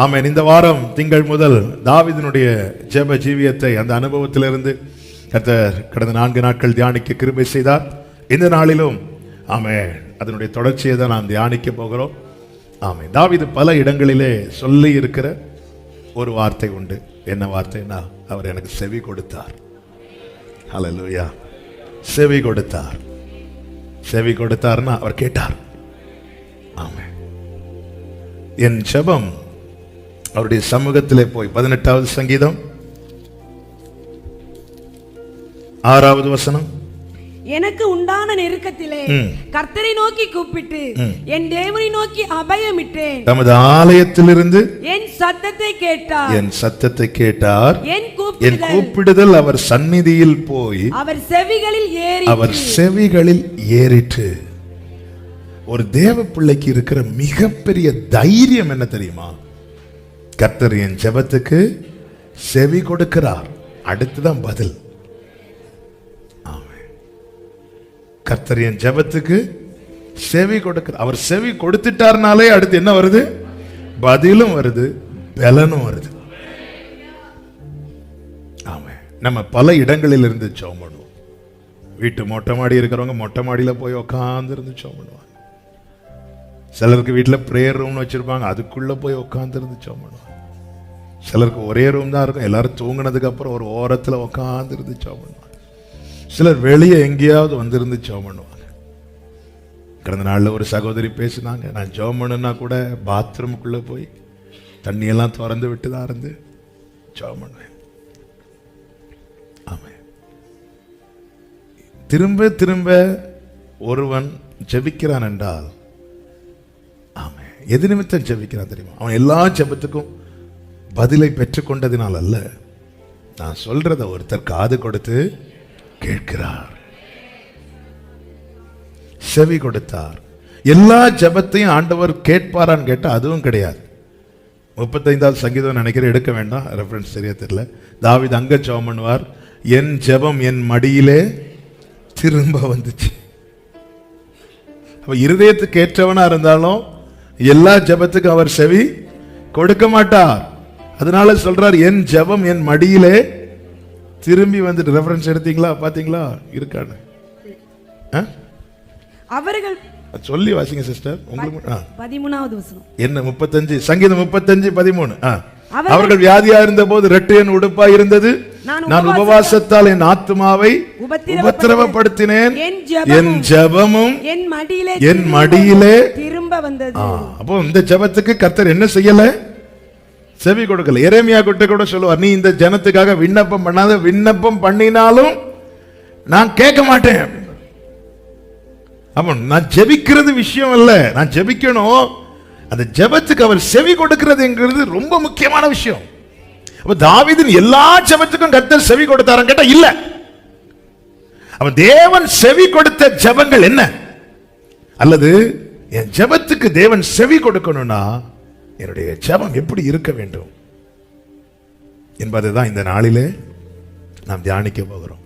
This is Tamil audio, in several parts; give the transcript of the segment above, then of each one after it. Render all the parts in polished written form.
ஆமென். இந்த வாரம் திங்கள் முதல் தாவீதினுடைய ஜெப ஜீவியத்தை, அந்த அனுபவத்திலிருந்து கர்த்தர் கடந்த 4 நாட்கள் தியானிக்க கிருபை செய்தார். இந்த நாளிலும் ஆமென் அதனுடைய தொடர்ச்சியை தான் நாம் தியானிக்க போகிறோம். ஆமென். தாவீது பல இடங்களிலே சொல்லி இருக்கிற ஒரு வார்த்தை உண்டு. என்ன வார்த்தைன்னா, அவர் எனக்கு செவி கொடுத்தார். ஹல்லேலூயா. செவி கொடுத்தார். செவி கொடுத்தார்னா அவர் கேட்டார். ஆமென். என் ஜெபம் அவருடைய சமூகத்திலே போய் 18வது சங்கீதம் 6வது வசனம், எனக்கு உண்டான நெருக்கத்திலே கர்த்தரை நோக்கி கூப்பிட்டு என் தேவனை நோக்கி அபயமிட்டேன். தமது ஆலயத்திலிருந்து என் சத்தத்தை கேட்டார். என் சத்தத்தை கேட்டார். என் என் கூப்பிடுதல் அவர் சந்நிதியில் போய் அவர் செவிகளில் ஏறிற்று. ஒரு தேவ பிள்ளைக்கு இருக்கிற மிகப்பெரிய தைரியம் என்ன தெரியுமா? கர்த்தர் என் ஜெபத்துக்கு செவி கொடுக்கிறார். அடுத்துதான் பதில். கர்த்தர் என் ஜெபத்துக்கு செவி கொடுக்கிறார். அவர் செவி கொடுத்துட்டார்னாலே அடுத்து என்ன வருது? பதிலும் வருது, பலனும் வருது. ஆமென். நம்ம பல இடங்களில் இருந்து ஜெபம் பண்ணுவோம். வீட்டு மொட்டை மாடி இருக்கிறவங்க மொட்டை மாடியில போய் உட்கார்ந்து இருந்து ஜெபம் பண்ணுவாங்க. சிலருக்கு வீட்டில் ப்ரேயர் ரூம்னு வச்சிருப்பாங்க, அதுக்குள்ள போய் உட்கார்ந்து இருந்து ஜெபம் பண்ணுவாங்க. சிலருக்கு ஒரே ரூம் தான் இருக்கும், எல்லாரும் தூங்கினதுக்கு அப்புறம் ஒரு ஓரத்தில் உட்கார்ந்து இருந்து ஜெபம் பண்ணுவாங்க. சிலர் வெளியே எங்கேயாவது வந்திருந்து ஜெபம் பண்ணுவாங்க. கடந்த நாளில் ஒரு சகோதரி பேசினாங்க, நான் ஜெபம் பண்ணுன்னா கூட பாத்ரூமுக்குள்ளே போய் தண்ணியெல்லாம் திறந்து விட்டு தான் இருந்து ஜெபம் பண்ணுவேன். ஆமாம். திரும்ப திரும்ப ஒருவன் ஜெபிக்கிறான் என்றால், ஆமாம், எது நிமித்தம் ஜெபிக்கிறான் தெரியுமா? அவன் எல்லா ஜெபத்துக்கும் பதிலை பெற்றுக்கொண்டதினால் அல்ல, நான் சொல்றத ஒருத்தர் காது கொடுத்து கேட்கிறார். செவி கொடுத்தார். எல்லா ஜெபத்தையும் ஆண்டவர் கேட்பாரான்னு கேட்டா அதுவும் கிடையாது. 35வது சங்கீதம் நினைக்கிறேன், எடுக்க வேண்டாம், ரெஃபரன்ஸ் சரியா தெரியல. தாவீது அங்க ஜெபம் பண்ணுவார், என் ஜெபம் என் மடியிலே திரும்ப வந்துச்சு. அப்ப இருதயத்துக்கு ஏற்றவனா இருந்தாலும் எல்லா ஜெபத்துக்கும் அவர் செவி கொடுக்க மாட்டார். அதனால சொல்றார், என் ஜெபம் என் மடியிலே திரும்பி வந்துட்டு. ரெஃபரன்ஸ் எடுத்தீங்களா? பாத்தீங்களா? இருக்கான்னு அவர்கள் சொல்லி வாசிங்க சிஸ்டர். உங்களுக்கு 13வது வசனம் என்ன? 35 சங்கீதம் 35:13. அவர்கள் வியாதியா இருந்த போது இரட்டையன் உடுப்பா இருந்தது, நான் உபவாசத்தால் என் ஆத்துமாவை உபத்திரவப்படுத்தினேன், என் ஜெபமும் என் மடியிலே திரும்ப வந்தது. அப்போ இந்த ஜெபத்துக்கு கர்த்தர் என்ன செய்யல? செவி கொடுக்கல. எரேமியா கூட சொல்லுவார், நீ இந்த ஜனத்துக்காக விண்ணப்பம் பண்ணாத, விண்ணப்பம் பண்ணினாலும் நான் கேட்க மாட்டேன். அப்ப நான் ஜெபிக்கிறது விஷயம் அல்ல, நான் ஜெபிக்கணும். அந்த ஜெபத்துக்கு அவர் செவி கொடுக்கிறதுங்கிறது ரொம்ப முக்கியமான விஷயம். அப்ப தாவீதின் எல்லா ஜெபத்துக்கும் கர்த்தர் செவி கொடுத்தாரன்னு கேட்டா இல்ல. அப்ப தேவன் செவி கொடுத்த ஜெபங்கள் என்ன? அல்லது என் ஜெபத்துக்கு தேவன் செவி கொடுக்கணும்னா என்னுடைய ஜெபம் எப்படி இருக்க வேண்டும் என்பதுதான் இந்த நாளிலே நாம் தியானிக்க போகிறோம்.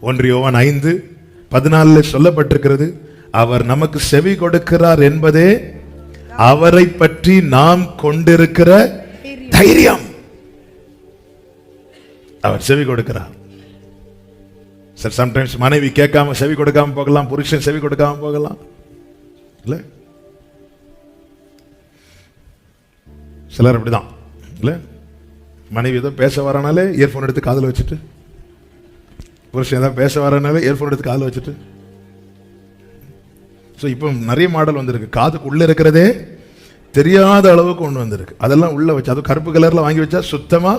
1 யோவான் 5:14 சொல்லப்பட்டிருக்கிறது, அவர் நமக்கு செவி கொடுக்கிறார் என்பதே அவரை பற்றி நாம் கொண்டிருக்கிற தைரியம். அவர் செவி கொடுக்கிறார். சார், சம்டைம்ஸ் மனைவி கேட்காம செவி கொடுக்காம போகலாம், புருஷன் செவி கொடுக்காம போகலாம் இல்ல? சிலர் அப்படிதான் இல்ல? மனைவி ஏதோ பேச வரனாலே இயர்போன் எடுத்து காதில் வச்சுட்டு, புருஷன் ஏதாவது பேச வரனாலே இயர்போன் எடுத்து காதில் வச்சுட்டு. ஸோ இப்போ நிறைய மாடல் வந்திருக்கு, காதுக்கு உள்ள இருக்கிறதே தெரியாத அளவுக்கு ஒன்று வந்திருக்கு. அதெல்லாம் உள்ள வச்சு, அது கருப்பு கலர்ல வாங்கி வச்சா சுத்தமா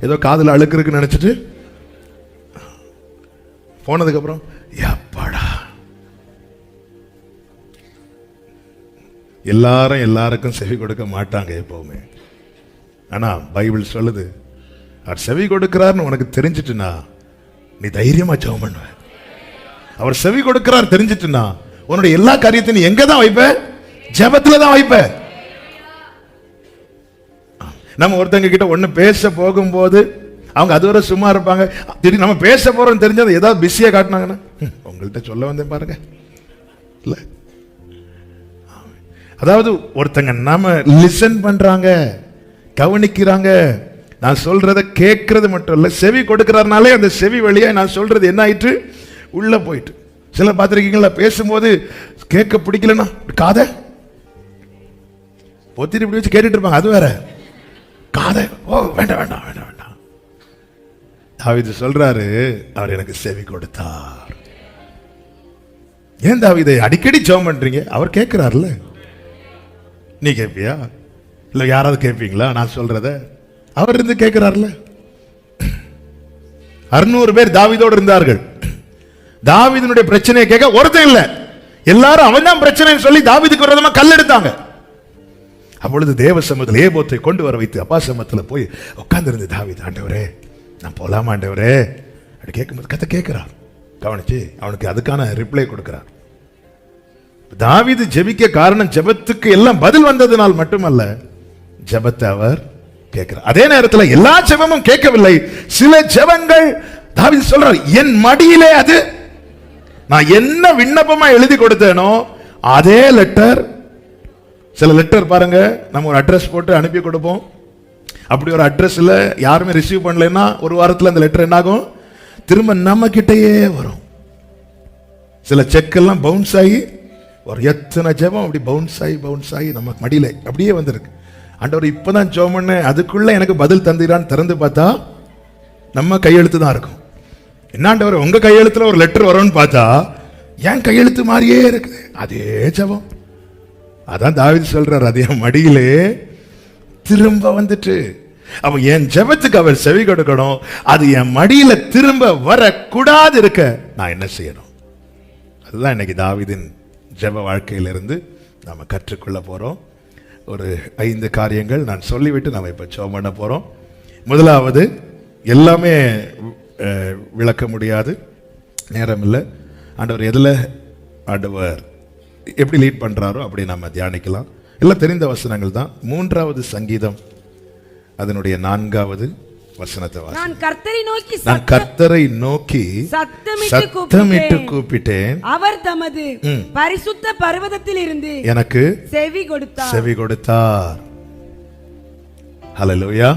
ஏதோ காதில் அழுக்கு இருக்குன்னு நினைச்சிட்டு போனதுக்கு அப்புறம் எப்பாடா. எல்லாருக்கும் செவி கொடுக்க மாட்டாங்க எப்பவுமே. ஆனா பைபிள் சொல்லுது, அவர் செவி கொடுக்கிறார்னு உனக்கு தெரிஞ்சிட்டுனா நீ தைரியமா ஜெபம் பண்ணுவ. அவர் செவி கொடுக்கிறார் தெரிஞ்சிட்டுனா உன்னுடைய எல்லா காரியத்தையும் எங்க தான் வைப்ப? ஜெபத்துல தான் வைப்ப. நம்ம ஒருத்தங்க கிட்ட ஒண்ணு பேச போகும்போது அவங்க அதுவரை சும்மா இருப்பாங்க, திடீர்னு நம்ம பேச போறோம்னு தெரிஞ்சது ஏதாவது பிஸியா காட்டினாங்கன்னா, உங்கள்கிட்ட சொல்ல வந்தேன் பாருங்க இல்ல. அதாவது ஒருத்தங்க நாம லிசன் பண்றாங்க, கவனிக்கிறாங்க. நான் சொல்றத கேட்கறது மட்டும் இல்ல, செவி கொடுக்கிறாருனாலே அந்த செவி வழியா நான் சொல்றது என்ன ஆயிற்று, உள்ள போயிட்டு. சில பார்த்திருக்கீங்களா, பேசும்போது கேட்க பிடிக்கலன்னா காதை பொத்திட்டு இப்படி வச்சு கேட்டுட்டு இருப்பாங்க. அது வேற காதை, ஓ வேண்டாம் வேண்டாம் வேண்டாம் வேண்டாம். தாவீது சொல்றாரு, அவர் எனக்கு செவி கொடுத்தார். ஏன் தாவீதை அடிக்கடி ஜெபம் பண்றீங்க? அவர் கேட்கிறார்ல. நீ கேட்பியா இல்ல யாராவது கேட்பீங்களா? நான் சொல்றத அவர் இருந்து கேட்கிறார்ல. 600 பேர் தாவீதோடு இருந்தார்கள். தாவீதினுடைய பிரச்சனையை கேட்க ஒருத்தன் இல்ல. எல்லாரும் அவன் தான் பிரச்சனைன்னு சொல்லி தாவீதுக்கு விரோதமா கல் எடுத்தாங்க. அப்பொழுது தேவ சமூகத்தில் ஏபோத்தை கொண்டு வர வைத்து அப்பா சமூகத்தில் போய் உட்கார்ந்திருந்து தாவீது, ஆண்டவரே நான் போலாமா ஆண்டவரே அப்படி கேட்கும்போது கதை கேட்கிறார். கவனிச்சு அவனுக்கு அதுக்கான ரிப்ளை கொடுக்கிறார். தாவீது ஜெபிக்க காரணம், ஜெபத்துக்கு எல்லாம் பதில் வந்ததுனால் மட்டுமல்ல, ஜெபத்தை அவர் கேட்கிறார். அதே நேரத்தில் எல்லா ஜெபமும் கேட்கவில்லை. சில ஜெபங்கள் தாவீது சொல்றார், என் மடியிலே அது நான் என்ன விண்ணப்பமா எழுதி கொடுத்தேனோ அதே லெட்டர். சில லெட்டர் பாருங்க, நம்ம ஒரு அட்ரஸ் போட்டு அனுப்பி கொடுப்போம். அப்படி ஒரு அட்ரஸ்ல யாருமே ரிசீவ் பண்ணலைன்னா ஒரு வாரத்தில் அந்த லெட்டர் என்னாகும், திரும்ப நம்ம கிட்டயே வரும். சில செக் எல்லாம் பவுன்ஸ் ஆகி ஒரு எத்தனை ஜெபம் அப்படி பவுன்ஸ் ஆகி நம்ம மடியில அப்படியே வந்திருக்கு. ஆண்டவர் இப்பதான் ஜெபம் பண்ண, அதுக்குள்ள எனக்கு பதில் தந்திரான்னு திறந்து பார்த்தா நம்ம கையெழுத்து தான் இருக்கும். என்னாண்டவர் உங்க கையெழுத்துல ஒரு லெட்டர் வரும்னு பார்த்தா என் கையெழுத்து மாதிரியே இருக்கு. அதே ஜெபம். அதான் தாவீது சொல்றார், அது என் மடியிலே திரும்ப வந்துட்டு. அப்ப என் ஜெபத்துக்கு அவர் செவி கொடுக்கணும். அது என் மடியில திரும்ப வரக்கூடாது இருக்க நான் என்ன செய்யணும்? அதுதான் இன்னைக்கு தாவீதின் ஜெப வாழ்க்கையிலிருந்து நாம கற்றுக்கொள்ள போறோம். ஒரு 5 காரியங்கள் நான் சொல்லிவிட்டு நாம இப்ப ஜெபம் பண்ண போறோம். முதலாவது, எல்லாமே விளக்க முடியாது, நேரம் இல்லை. ஆண்டவர் எதுல ஆண்டவர் எப்படி லீட் பண்றாரோ அப்படி நம்ம தியானிக்கலாம். எல்லாம் தெரிந்த வசனங்கள் தான். 3வது சங்கீதம் அதனுடைய 4வது வசனத்தை வாசி. நான் கர்த்தரை நோக்கி சத்தமிட்டு கூப்பிட்டேன், அவர் தமது பரிசுத்த பர்வதத்தில் இருந்து எனக்கு செவி கொடுத்தார். ஹல்லேலூயா.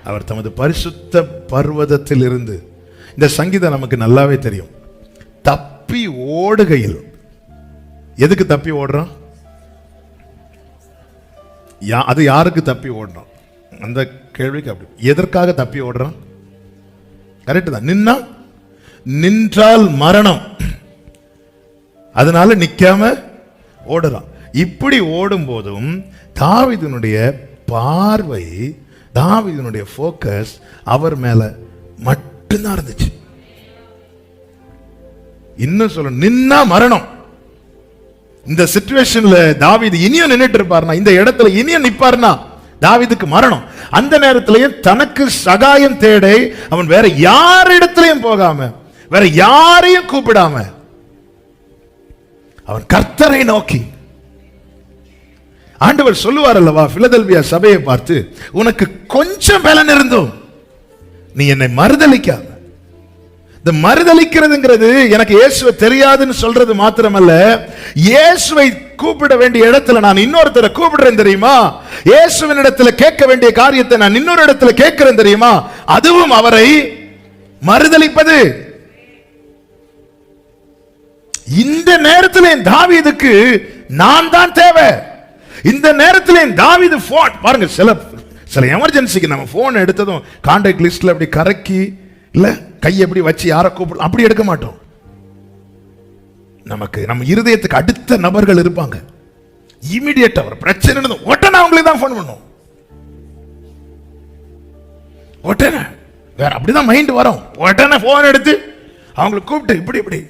அவர் தமது பரிசுத்த பர்வதத்தில் இருந்து. இந்த சங்கீதம் நமக்கு நல்லாவே தெரியும். தப்பி ஓடுகையில், எதுக்கு தப்பி ஓடுறான்? அது யாருக்கு தப்பி ஓடுறான்? அந்த கேள்விக்கு அப்படி எதற்காக தப்பி ஓடுறான்? கரெக்ட் தான். நின்றால் மரணம், அதனால நிக்காம ஓடுறான். இப்படி ஓடும் போதும் தாவீதினுடைய பார்வை, தாவீதினுடைய போக்கஸ் அவர் மேல மட்டும்தான் இருந்துச்சு. இன்னும் சொல்ல, நின்னா மரணம். இந்த சிச்சுவேஷன்ல தாவீது இனியும் நின்னுட்டு இருப்பார்னா, இந்த இடத்துல இனியும் நிப்பார்னா தாவீதுக்கு மரணம். அந்த நேரத்திலேயும் தனக்கு சகாயம் தேட அவன் வேற யாரிடத்திலையும் போகாம, வேற யாரையும் கூப்பிடாம அவன் கர்த்தரை நோக்கி. ஆண்டவர் சொல்லுவார் அல்லவா பிலதெல்பியா சபையை பார்த்து, உனக்கு கொஞ்சம் பலன் இருந்தும் நீ என்னை மறுதலிக்காம. இந்த மறுதலிக்கிறதுங்கிறது எனக்கு இயேசுவை தெரியாதுன்னு சொல்றது மாத்திரமல்ல, இயேசுவை கூப்பிட வேண்டிய இடத்துல நான் இன்னொருத்தரை கூப்பிடுறேன் தெரியுமா? இயேசுவின் இடத்துல கேட்க வேண்டிய காரியத்தை நான் இன்னொரு இடத்துல கேட்கிறேன் தெரியுமா? அதுவும் அவரை மறுதலிப்பது. இந்த நேரத்தில் தாவீதுக்கு நான் தான் தேவை. இந்த நேரத்தில் தாவீது போன் பாருங்க, சில எமர்ஜென்சிக்கு நம்ம போன் எடுத்ததும் கான்டாக்ட் லிஸ்ட்ல அப்படி கரக்கி இல்ல கையை எப்படி வச்சு யாரை கூப்பிடலாம் அப்படி எடுக்க மாட்டோம். நமக்கு நம்ம இருதயத்துக்கு அடுத்த நபர்கள் இருப்பாங்க. இமிடியேட்டா ஒரு பிரச்சனை உடனே அவங்களுக்கு தான் போன் பண்ணுவோம். உடனே வேற அப்படிதான் மைண்ட் வரும். உடனே போன் எடுத்து அவங்களை கூப்பிட்டு இப்படி.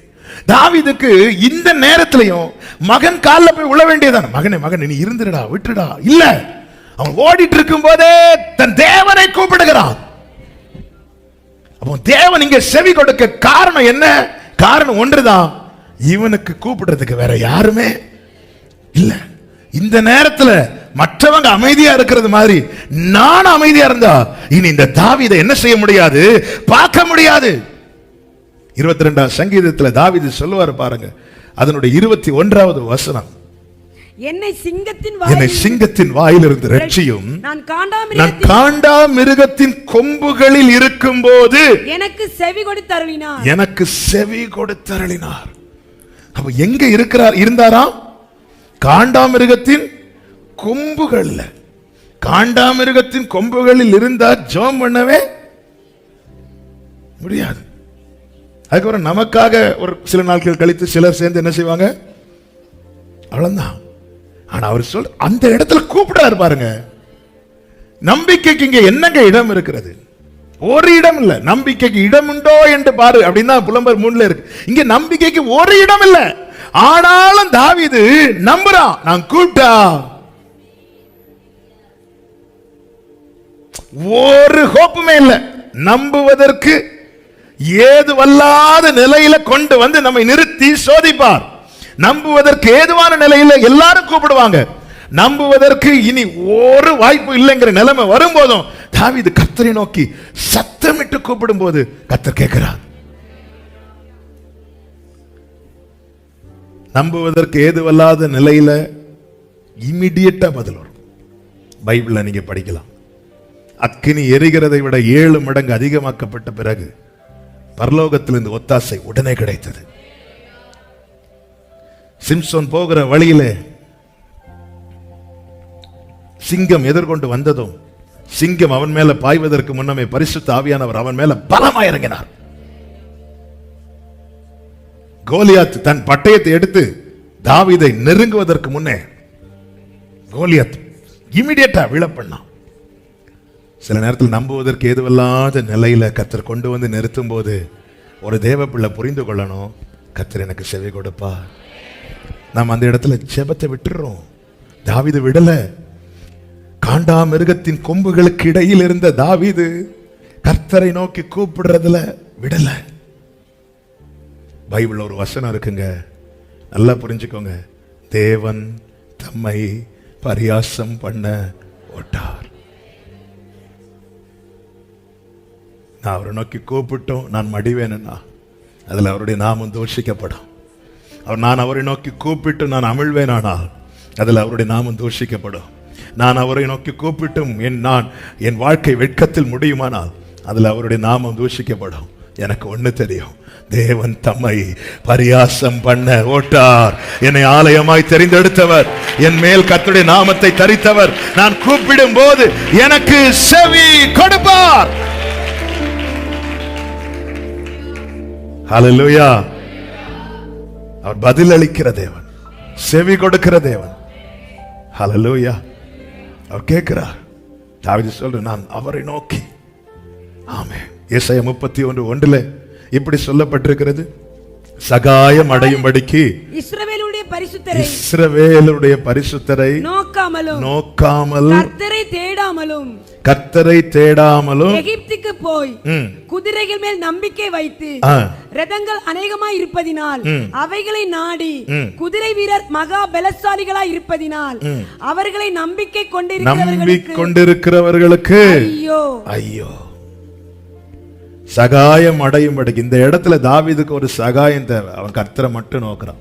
தாவீதுக்கு இந்த நேரத்திலையும் மகன் காலில் போய் உள்ள வேண்டியதான, மகனே நீ இருந்துடா விட்டுடா. இல்ல, அவன் ஓடிட்டு இருக்கும் போதே தன் தேவனை கூப்பிடுகிறான். அப்போ தேவன் இங்க செவி கொடுக்க காரணம் என்ன? காரணம் ஒன்றுதான், இவனுக்கு கூப்பிடுறதுக்கு வேற யாருமே இல்ல. இந்த நேரத்தில் மற்றவங்க அமைதியா இருக்கிறது மாதிரி நான் அமைதியா இருந்தா இனி இந்த தாவீதை என்ன செய்ய முடியாது, பார்க்க முடியாது. 22ஆம் சங்கீதத்தில் தாவீது சொல்லுவார் பாருங்க, அதனுடைய 21வது வசனம். என்னை சிங்கத்தின் வாயிலிருந்து ரட்சியும். நான் காண்டாமிருகத்தின் கொம்புகளில் இருக்கும்போது எனக்கு செவி கொடுத்தருளினார். அப்ப எங்க இருந்தாராம்? காண்டாமிருகத்தின் கொம்புகள்ல. காண்டாமிருகத்தின் கொம்புகளில் இருந்தார், ஜெபம் பண்ணவே முடியாது. அதுக்கப்புறம் நமக்காக ஒரு சில நாட்கள் கழித்து சிலர் சேர்ந்து என்ன செய்வாங்க, அவ்வளவுதான். ஆனா அவர் அந்த இடத்துல கூப்பிடாரு பாருங்க. நம்பிக்கைக்கு இங்க என்னங்க இடம் இருக்கிறது? ஒரு இடம் இல்ல. நம்பிக்கைக்கு இடம் உண்டோ என்று பாரு அப்படின்னா புலம்பர் 3 இருக்கு. இங்க நம்பிக்கைக்கு ஒரு இடம் இல்ல. ஆனாலும் தாவீது நம்புறான். நான் கூப்பிட்டா ஒரு ஹோப்புமே இல்ல. நம்புவதற்கு ஏதுவல்லாத நிலையில கொண்டு வந்து நம்மை நிறுத்தி சோதிப்பார். நம்புவதற்கு ஏதுவான நிலையில எல்லாரும் கூப்பிடுவாங்க. நம்புவதற்கு இனி ஒரு வாய்ப்பு இல்லைங்கிற நிலைமை வரும்போதும் தாவீது கர்த்தரை நோக்கி சத்தமிட்டு கூப்பிடும் போது கர்த்தர் கேட்கிறார். நம்புவதற்கு ஏதுவல்லாத நிலையில இமிடியேட்டா பதில் வரும். பைபிள்ல நீங்க படிக்கலாம். அக்கினி எரிகிறதை விட 7 மடங்கு அதிகமாக்கப்பட்ட பிறகு பரலோகத்திலிருந்து ஒத்தாசை உடனே கிடைத்தது. சிம்சோன் போகிற வழியிலே சிங்கம் எதிர்கொண்டு வந்ததும் சிங்கம் அவன் மேல பாய்வதற்கு முன்னமே பரிசுத்த ஆவியானவர் அவன் மேல பலமாய் இறங்கினார். கோலியாத் தன் பட்டயத்தை எடுத்து தாவீதை நெருங்குவதற்கு முன்னே கோலியாத் இமிடியேட்டா விழப்பண்ணான். சில நேரத்தில் நம்புவதற்கு ஏதுவல்லாத நிலையில கர்த்தர் கொண்டு வந்து நிறுத்தும் போது ஒரு தேவ பிள்ளை புரிந்து கொள்ளணும், கர்த்தர் எனக்கு செவி கொடுப்பா. நாம் அந்த இடத்துல ஜெபத்தை விட்டுறோம். தாவீது விடல. காண்டாமிருகத்தின் கொம்புகளுக்கு இடையில் இருந்த தாவீது கர்த்தரை நோக்கி கூப்பிடுறதுல விடல. பைபிள்ல ஒரு வசனம் இருக்குங்க, நல்லா புரிஞ்சுக்கோங்க. தேவன் தம்மை பரியாசம் பண்ண ஓட்டார். நான் அவரை நோக்கி கூப்பிட்டோம், நான் மடிவேனா அதுல அவருடைய நாமம் தூஷிக்கப்படும். நான் அவரை நோக்கி கூப்பிட்டு நான் அமிழ்வேனானால் அதில் அவருடைய நாமம் தூஷிக்கப்படும். நான் அவரை நோக்கி கூப்பிட்டும் என் வாழ்க்கை வெட்கத்தில் முடியுமானால் அதில் அவருடைய நாமம் தூஷிக்கப்படும். எனக்கு ஒண்ணு தெரியும், தேவன் தம்மை பரியாசம் பண்ண ஓட்டார். என்னை ஆலயமாய் தெரிந்தெடுத்தவர், என் மேல் கர்த்தருடைய நாமத்தை தரித்தவர். நான் கூப்பிடும் போது எனக்கு செவி கொடுப்பார். ஹல்லேலூயா. அவர் பதில் அளிக்கிற தேவன், செவி கொடுக்கிற தேவன். ஹல்லேலூயா. அவர் கேட்கிறார். தாவீது சொல்ற, நான் அவரை நோக்கி. ஆமென். ஏசாயா 31:1 இப்படி சொல்லப்பட்டிருக்கிறது, சகாயம் அடையும்படிக்கு இஸ்ரவேலுடைய பரிசுத்தரை நோக்காமல் கர்த்தரை தேடாமலும் எகிப்துக்கு போய் குதிரைகள் மேல் நம்பிக்கை வைத்து ரதங்கள் அநேகமாய் இருப்பதினால் அவைகளை நாடி குதிரை வீரர் மகா பலசாலிகளாய் இருப்பதினால் அவர்களை நம்பிக்கை கொண்டிருக்கிறவர்களுக்கு ஐயோ ஐயோ. சகாயம் அடையும்படிக்கு. இந்த இடத்துல தாவீதுக்கு ஒரு சகாயம் தேவை. அவன் கர்த்தரை மட்டும் நோக்குறான்.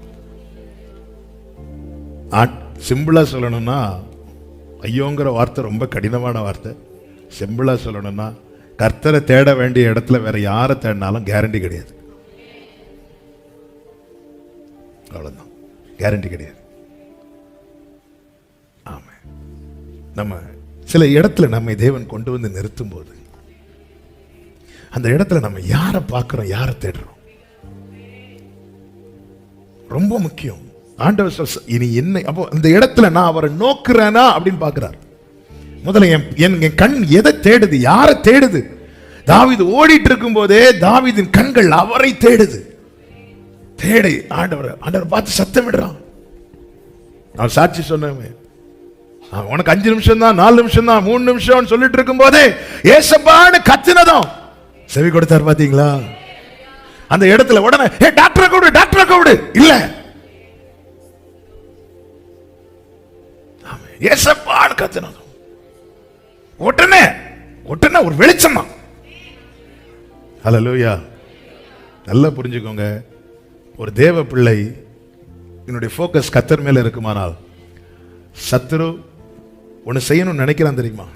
சிம்பிளா சொல்லணும்னா, ஐயோங்கிற வார்த்தை ரொம்ப கடினமான வார்த்தை. சிம்பிளா சொல்லணும்னா, கர்த்தரை தேட வேண்டிய இடத்துல வேற யாரை தேடினாலும் கேரண்டி கிடையாது. அவ்வளவுதான், கேரண்டி கிடையாது. ஆமா, நம்ம சில இடத்துல நம்மை தேவன் கொண்டு வந்து நிறுத்தும் போது அந்த இடத்துல நம்ம யாரை பார்க்கிறோம், யாரை தேடுறோம், ரொம்ப முக்கியம். ஆண்டவர் இனி என்ன, அப்போ அந்த இடத்துல நான் அவரை நோக்குறேனா அப்படின்னு பார்க்கிறார். முதல்ல என் கண் எதை தேடுது, யாரை தேடுது? தாவீது ஓடிட்டு இருக்கும் போதே தாவீதின் கண்கள் அவரை தேடுது. தேடி ஆண்டவர் பார்த்து சத்தமிடுறான். நான் சாட்சி சொன்னேன், உனக்கு 5 நிமிஷம் தான், 4 நிமிஷம் தான், 3 நிமிஷம் சொல்லிட்டு இருக்கும் போதே ஏசப்பான்னு கத்தினதும் செவி கொடுத்தார். பாத்தீங்களா? அந்த இடத்துல உடனே டாக்டரை கூப்பிடு, டாக்டரை கூப்பிடு இல்ல, ஏசப்பான்னு கத்தினதும் உடனே ஒரு வெளிச்சம் தான். ஹல்லேலூயா. நல்லா புரிஞ்சுக்கோங்க, ஒரு தேவ பிள்ளை என்னுடைய ஃபோக்கஸ் கர்த்தர் மேல இருக்குமானால் சத்துரு ஒன்று செய்யணும்னு நினைக்கிறான் தெரியுமா,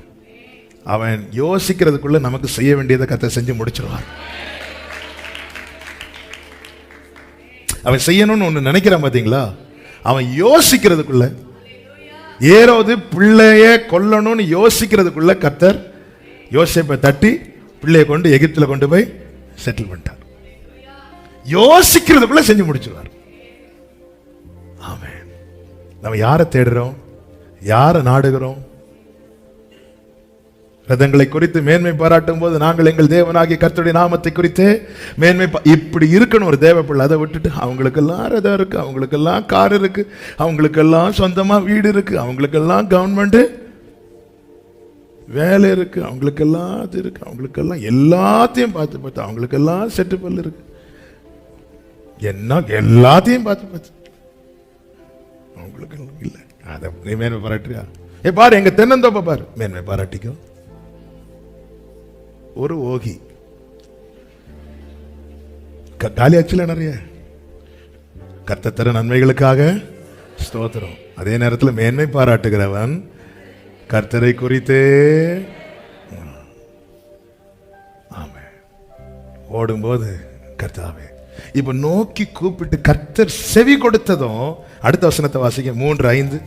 அவன் யோசிக்கிறதுக்குள்ள நமக்கு செய்ய வேண்டியதை கர்த்தர் செஞ்சு முடிச்சிருவான். அவன் செய்யணும்னு ஒன்று நினைக்கிறான் பாத்தீங்களா, அவன் யோசிக்கிறதுக்குள்ள, ஏரோது பிள்ளைய கொல்லணும்னு யோசிக்கிறதுக்குள்ள கர்த்தர் யோசேப்பை தட்டி பிள்ளைய கொண்டு எகிப்துல கொண்டு போய் செட்டில் பண்ணிட்டார். யோசிக்கிறதுக்குள்ள செஞ்சு முடிச்சிருவார். ஆமென். நம்ம யாரை தேடுறோம், யாரை நாடுகிறோம்? ரதங்களை குறித்து மேன்மை பாராட்டும் போது நாங்கள் எங்கள் தேவனாகிய கர்த்தருடைய நாமத்தை குறித்து மேன்மை இப்படி இருக்கணும் ஒரு தேவ பிள்ளை. அதை விட்டுட்டு அவங்களுக்கெல்லாம் ரதம் இருக்கு, அவங்களுக்கெல்லாம் கார் இருக்கு, அவங்களுக்கெல்லாம் சொந்தமா வீடு இருக்கு, அவங்களுக்கெல்லாம் கவர்மெண்ட் வேலை இருக்கு, அவங்களுக்கெல்லாம் அது இருக்கு, அவங்களுக்கெல்லாம் எல்லாத்தையும் பார்த்து பார்த்து அவங்களுக்கெல்லாம் செட்டு பல்லு இருக்கு, என்ன எல்லாத்தையும் பார்த்து அவங்களுக்கு இல்லை. அதை நீ மேன்மை பாராட்டுறியா? பாரு எங்க தென்னந்தோப்பை பாரு, மேன்மை பாராட்டிக்கோ. ஒரு ஓகி காலியாச்சுல நிறைய. கர்த்தர் தர நன்மைகளுக்காக ஸ்தோத்திரம். அதே நேரத்தில் மேன்மை பாராட்டுகிறவன் கர்த்தரை குறித்தே ஓடும்போது கர்த்தாவே இப்ப நோக்கி கூப்பிட்டு கர்த்தர் செவி கொடுத்ததும் அடுத்த வசனத்தை வாசிக்க. 3:5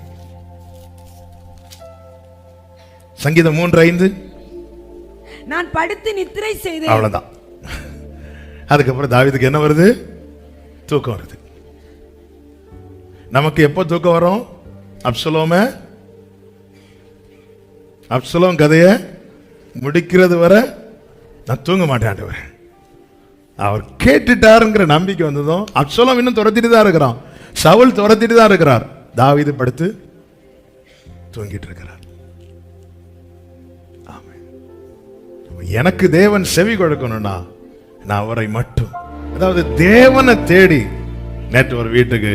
சங்கீதம் 3:5. நான் படுத்து நித்திரை செய்தேன். அவ்வளவுதான். அதுக்கப்புறம் தாவீதுக்கு என்ன வருது? தூக்கம் வருது. நமக்கு எப்போ தூக்கம் வரும்? அப்சலோம் கதையை முடிக்கிறது வரை நான் தூங்க மாட்டேன். அவர் கேட்டுட்டாருங்கிற நம்பிக்கை வந்ததும் அப்சலோம் இன்னும் துரத்திட்டு தான் இருக்கிறான், சவுல் துரத்திட்டு தான் இருக்கிறார், தாவீது படுத்து தூங்கிட்டு இருக்கிறார். எனக்கு தேவன் செவி கொடுக்கணும்னா நான் அவரை மட்டும், அதாவது தேவனை தேடி. நேற்று ஒரு வீட்டுக்கு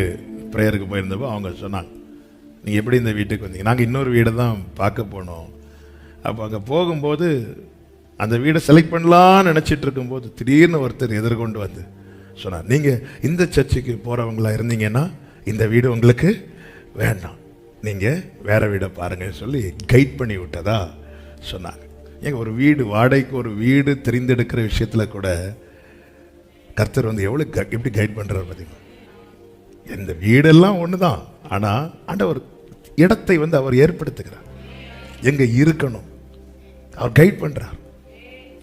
பிரேயருக்கு போயிருந்தப்போ அவங்க சொன்னாங்க, நீங்க எப்படி இந்த வீட்டுக்கு வந்தீங்க? நாங்கள் இன்னொரு வீடை தான் பார்க்க போனோம். அப்போ அங்கே போகும்போது அந்த வீடை செலக்ட் பண்ணலான்னு நினச்சிட்டு இருக்கும்போது திடீர்னு ஒருத்தர் எதிர்கொண்டு வந்து சொன்னார், நீங்கள் இந்த சர்ச்சுக்கு போகிறவங்களா இருந்தீங்கன்னா இந்த வீடு உங்களுக்கு வேண்டாம், நீங்கள் வேற வீடை பாருங்கன்னு சொல்லி கைட் பண்ணி விட்டதா சொன்னாங்க. ஏங்க ஒரு வீடு வாடகைக்கு ஒரு வீடு தெரிந்தெடுக்கிற விஷயத்தில் கூட கர்த்தர் வந்து எப்படி கைட் பண்ணுறாரு பார்த்தீங்களா? இந்த வீடெல்லாம் ஒன்று தான், ஆனால் ஆண்டவர் இடத்தை வந்து அவர் ஏற்படுத்துகிறார், எங்கே இருக்கணும் அவர் கைட் பண்ணுறார்.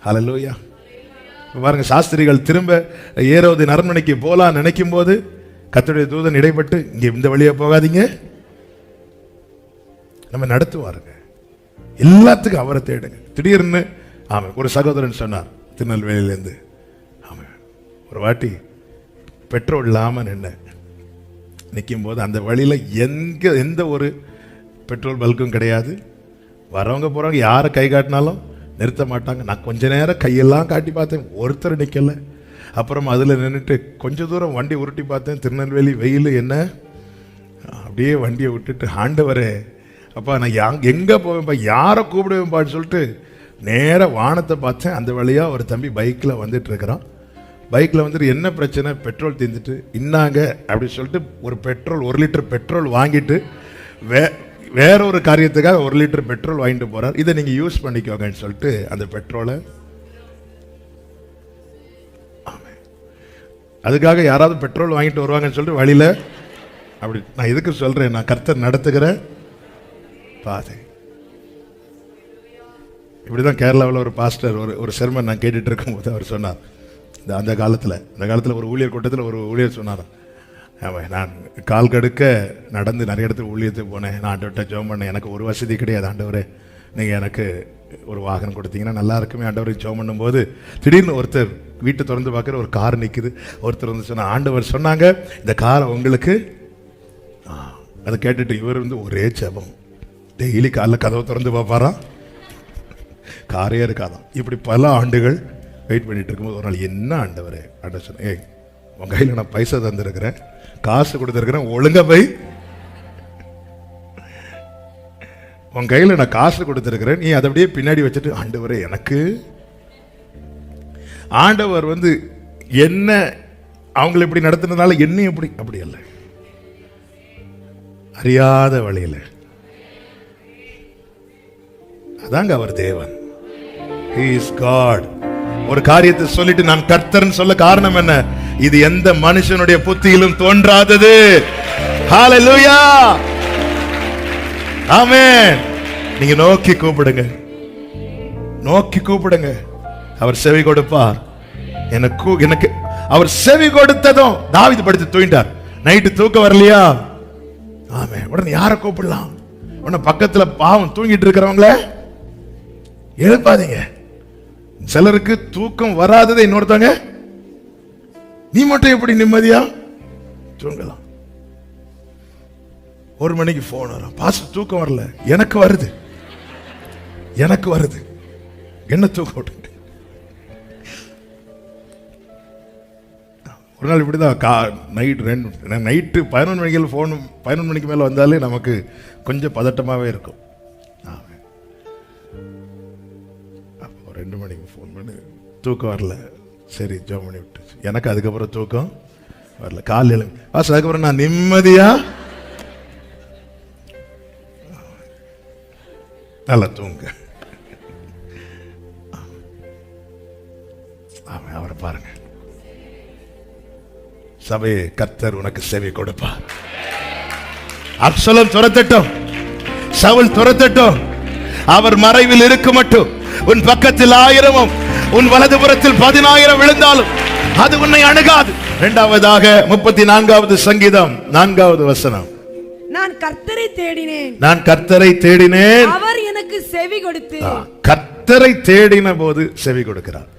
ஹல்லேலூயா. பாருங்க, சாஸ்திரிகள் திரும்ப ஏரோதின் அரண்மனைக்கு போலாம் நினைக்கும் போது கர்த்தருடைய தூதன் இடைப்பட்டு இங்கே இந்த வழியா போகாதீங்க, நம்ம நடத்துவாருங்க. எல்லாத்துக்கும் அவரை தேடுங்க. திடீர்னு ஒரு சகோதரன் சொன்னார் திருநெல்வேலியிலேருந்து, ஒரு வாட்டி பெட்ரோல் இல்லாமல் நிற்கும் போது அந்த வழியில் எந்த ஒரு பெட்ரோல் பல்க்கும் கிடையாது, வரவங்க போகிறவங்க யாரை கை காட்டினாலும் நிறுத்த மாட்டாங்க. நான் கொஞ்ச நேரம் கையெல்லாம் காட்டி பார்த்தேன், ஒருத்தர் நிற்கலை. அப்புறம் அதில் நின்றுட்டு கொஞ்ச தூரம் வண்டி உருட்டி பார்த்தேன், திருநெல்வேலி வெயில் என்ன, அப்படியே வண்டியை விட்டுட்டு ஆண்டவரே அப்பா நான் எங்கே போவேன்ப்பா, யாரை கூப்பிடுவேன்ப்பான்னு சொல்லிட்டு நேராக வானத்தை பார்த்தேன். அந்த வழியாக ஒரு தம்பி பைக்கில் வந்துட்டு இருக்கிறான். பைக்கில் வந்துட்டு என்ன பிரச்சனை, பெட்ரோல் தீர்ந்துட்டு இன்னாங்க அப்படின்னு சொல்லிட்டு ஒரு பெட்ரோல் 1 லிட்டர் பெட்ரோல் வாங்கிட்டு வேற ஒரு காரியத்துக்காக 1 லிட்டர் பெட்ரோல் வாங்கிட்டு போறார். இதை நீங்க யூஸ் பண்ணிக்கோங்கன்னு சொல்லிட்டு அந்த பெட்ரோலை, அதுக்காக யாராவது பெட்ரோல் வாங்கிட்டு வருவாங்கன்னு சொல்லிட்டு வழியில அப்படி. நான் எதுக்கு சொல்றேன், நான் கர்த்தர் நடத்துகிற பாதை. இப்படிதான் கேரளாவில் ஒரு பாஸ்டர் ஒரு செர்மன் நான் கேட்டுட்டு இருக்கும்போது அவர் சொன்னார், அந்த காலத்தில் ஒரு ஊழியர் கூட்டத்தில் ஒரு ஊழியர் சொன்னார், நான் கால் கடுக்க நடந்து நிறைய இடத்துல ஊழியத்துக்கு போனேன், நான் ஆண்டவர்கிட்ட ஜெபம் பண்ணேன், எனக்கு ஒரு வசதி கிடையாது, ஆண்டவரே நீங்கள் எனக்கு ஒரு வாகனம் கொடுத்தீங்கன்னா நல்லா இருக்குமே ஆண்டவருக்கு ஜெபம் பண்ணும்போது திடீர்னு ஒருத்தர் வீட்டை திறந்து பார்க்குற ஒரு கார் நிற்குது. ஒருத்தர் வந்து சொன்ன, ஆண்டவர் சொன்னாங்க இந்த காரை உங்களுக்கு. அதை கேட்டுட்டு இவர் வந்து ஒரே ஜெபம், டெய்லி காலைல கதவை திறந்து பார்ப்பாராம், காரே இருக்காதான். இப்படி பல ஆண்டுகள் வெயிட் பண்ணிட்டு இருக்கும்போது ஒரு நாள், என்ன ஆண்டவரே, ஆண்டவர் சொன்னேன், ஏய் உன் கையில் நான் பைசா தந்துருக்கிறேன், காசு கொடுத்துருக்கிறேன், ஒழுங்கா போய் உன் கையில் நான் காசு கொடுத்துருக்கிறேன், நீ அதை அப்படியே பின்னாடி வச்சுட்டு, ஆண்டவரே எனக்கு ஆண்டவர் வந்து என்ன அவங்களை இப்படி நடத்துனதுனால என்னையும் எப்படி அப்படி அல்ல, அறியாத வழியில் அதாங்க அவர் தேவன். He is God. ஒரு காரியத்தை சொல்லிட்டு நான் கர்த்தர்னு சொல்ல காரணம் என்ன? இது எந்த மனுஷனுடைய புத்தியிலும் தோன்றாதது. ஹalleluya. ஆமென். நீங்க நோக்கி கூப்பிடுங்க, நோக்கி கூப்பிடுங்க, அவர் செவி கொடுப்பார். எனக்கு அவர் செவி கொடுத்ததும் தாவீது படுத்து தூங்கிட்டார். நைட்டு தூக்கம் வரலையா? ஆமென். உடனே யாரை கூப்பிடலாம்? உடனே பக்கத்துல பாவம் தூங்கிட்டு இருக்கிறவங்கள எழுப்பாதீங்க. சிலருக்கு தூக்கம் வராததை இன்னொருத்தங்க, நீ மட்டும் எப்படி நிம்மதியா தூங்கலாம்? 1 மணிக்கு போன் வரும், பாஸ்டர் தூக்கம் வரல. எனக்கு வருது, எனக்கு வருது. என்ன தூக்கம் விட்டு ஒரு நாள் இப்படிதான் நைட்டு 11 மணிக்கு போன், 11 மணிக்கு மேல வந்தாலே நமக்கு கொஞ்சம் பதட்டமாவே இருக்கும். 2 மணிக்கு ஃபோன் பண்ணி தூக்கம் வரல. சரி ஜோம் பண்ணி விட்டு, எனக்கு அதுக்கப்புறம் தூக்கம் வரல. காலையில் அதுக்கப்புறம் நான் நிம்மதியா நல்லா தூங்க. அவரை பாருங்க. சபையே, கர்த்தர் உனக்கு செவி கொடுப்பார். அப்சலோம் துரத்தட்டும், சவுல் துரத்தட்டும், அவர் மறைவில் இருக்க மட்டும் உன் பக்கத்தில் 1000 உன் வலதுபுறத்தில் 10000 விழுந்தாலும் அது உன்னை அணுகாது. இரண்டாவதாக 34வது சங்கீதம் 4வது வசனம். நான் கர்த்தரை தேடினேன், நான் கர்த்தரை தேடினேன், அவர் எனக்கு செவி கொடுத்து. கர்த்தரை தேடின போது செவி கொடுக்கிறார்.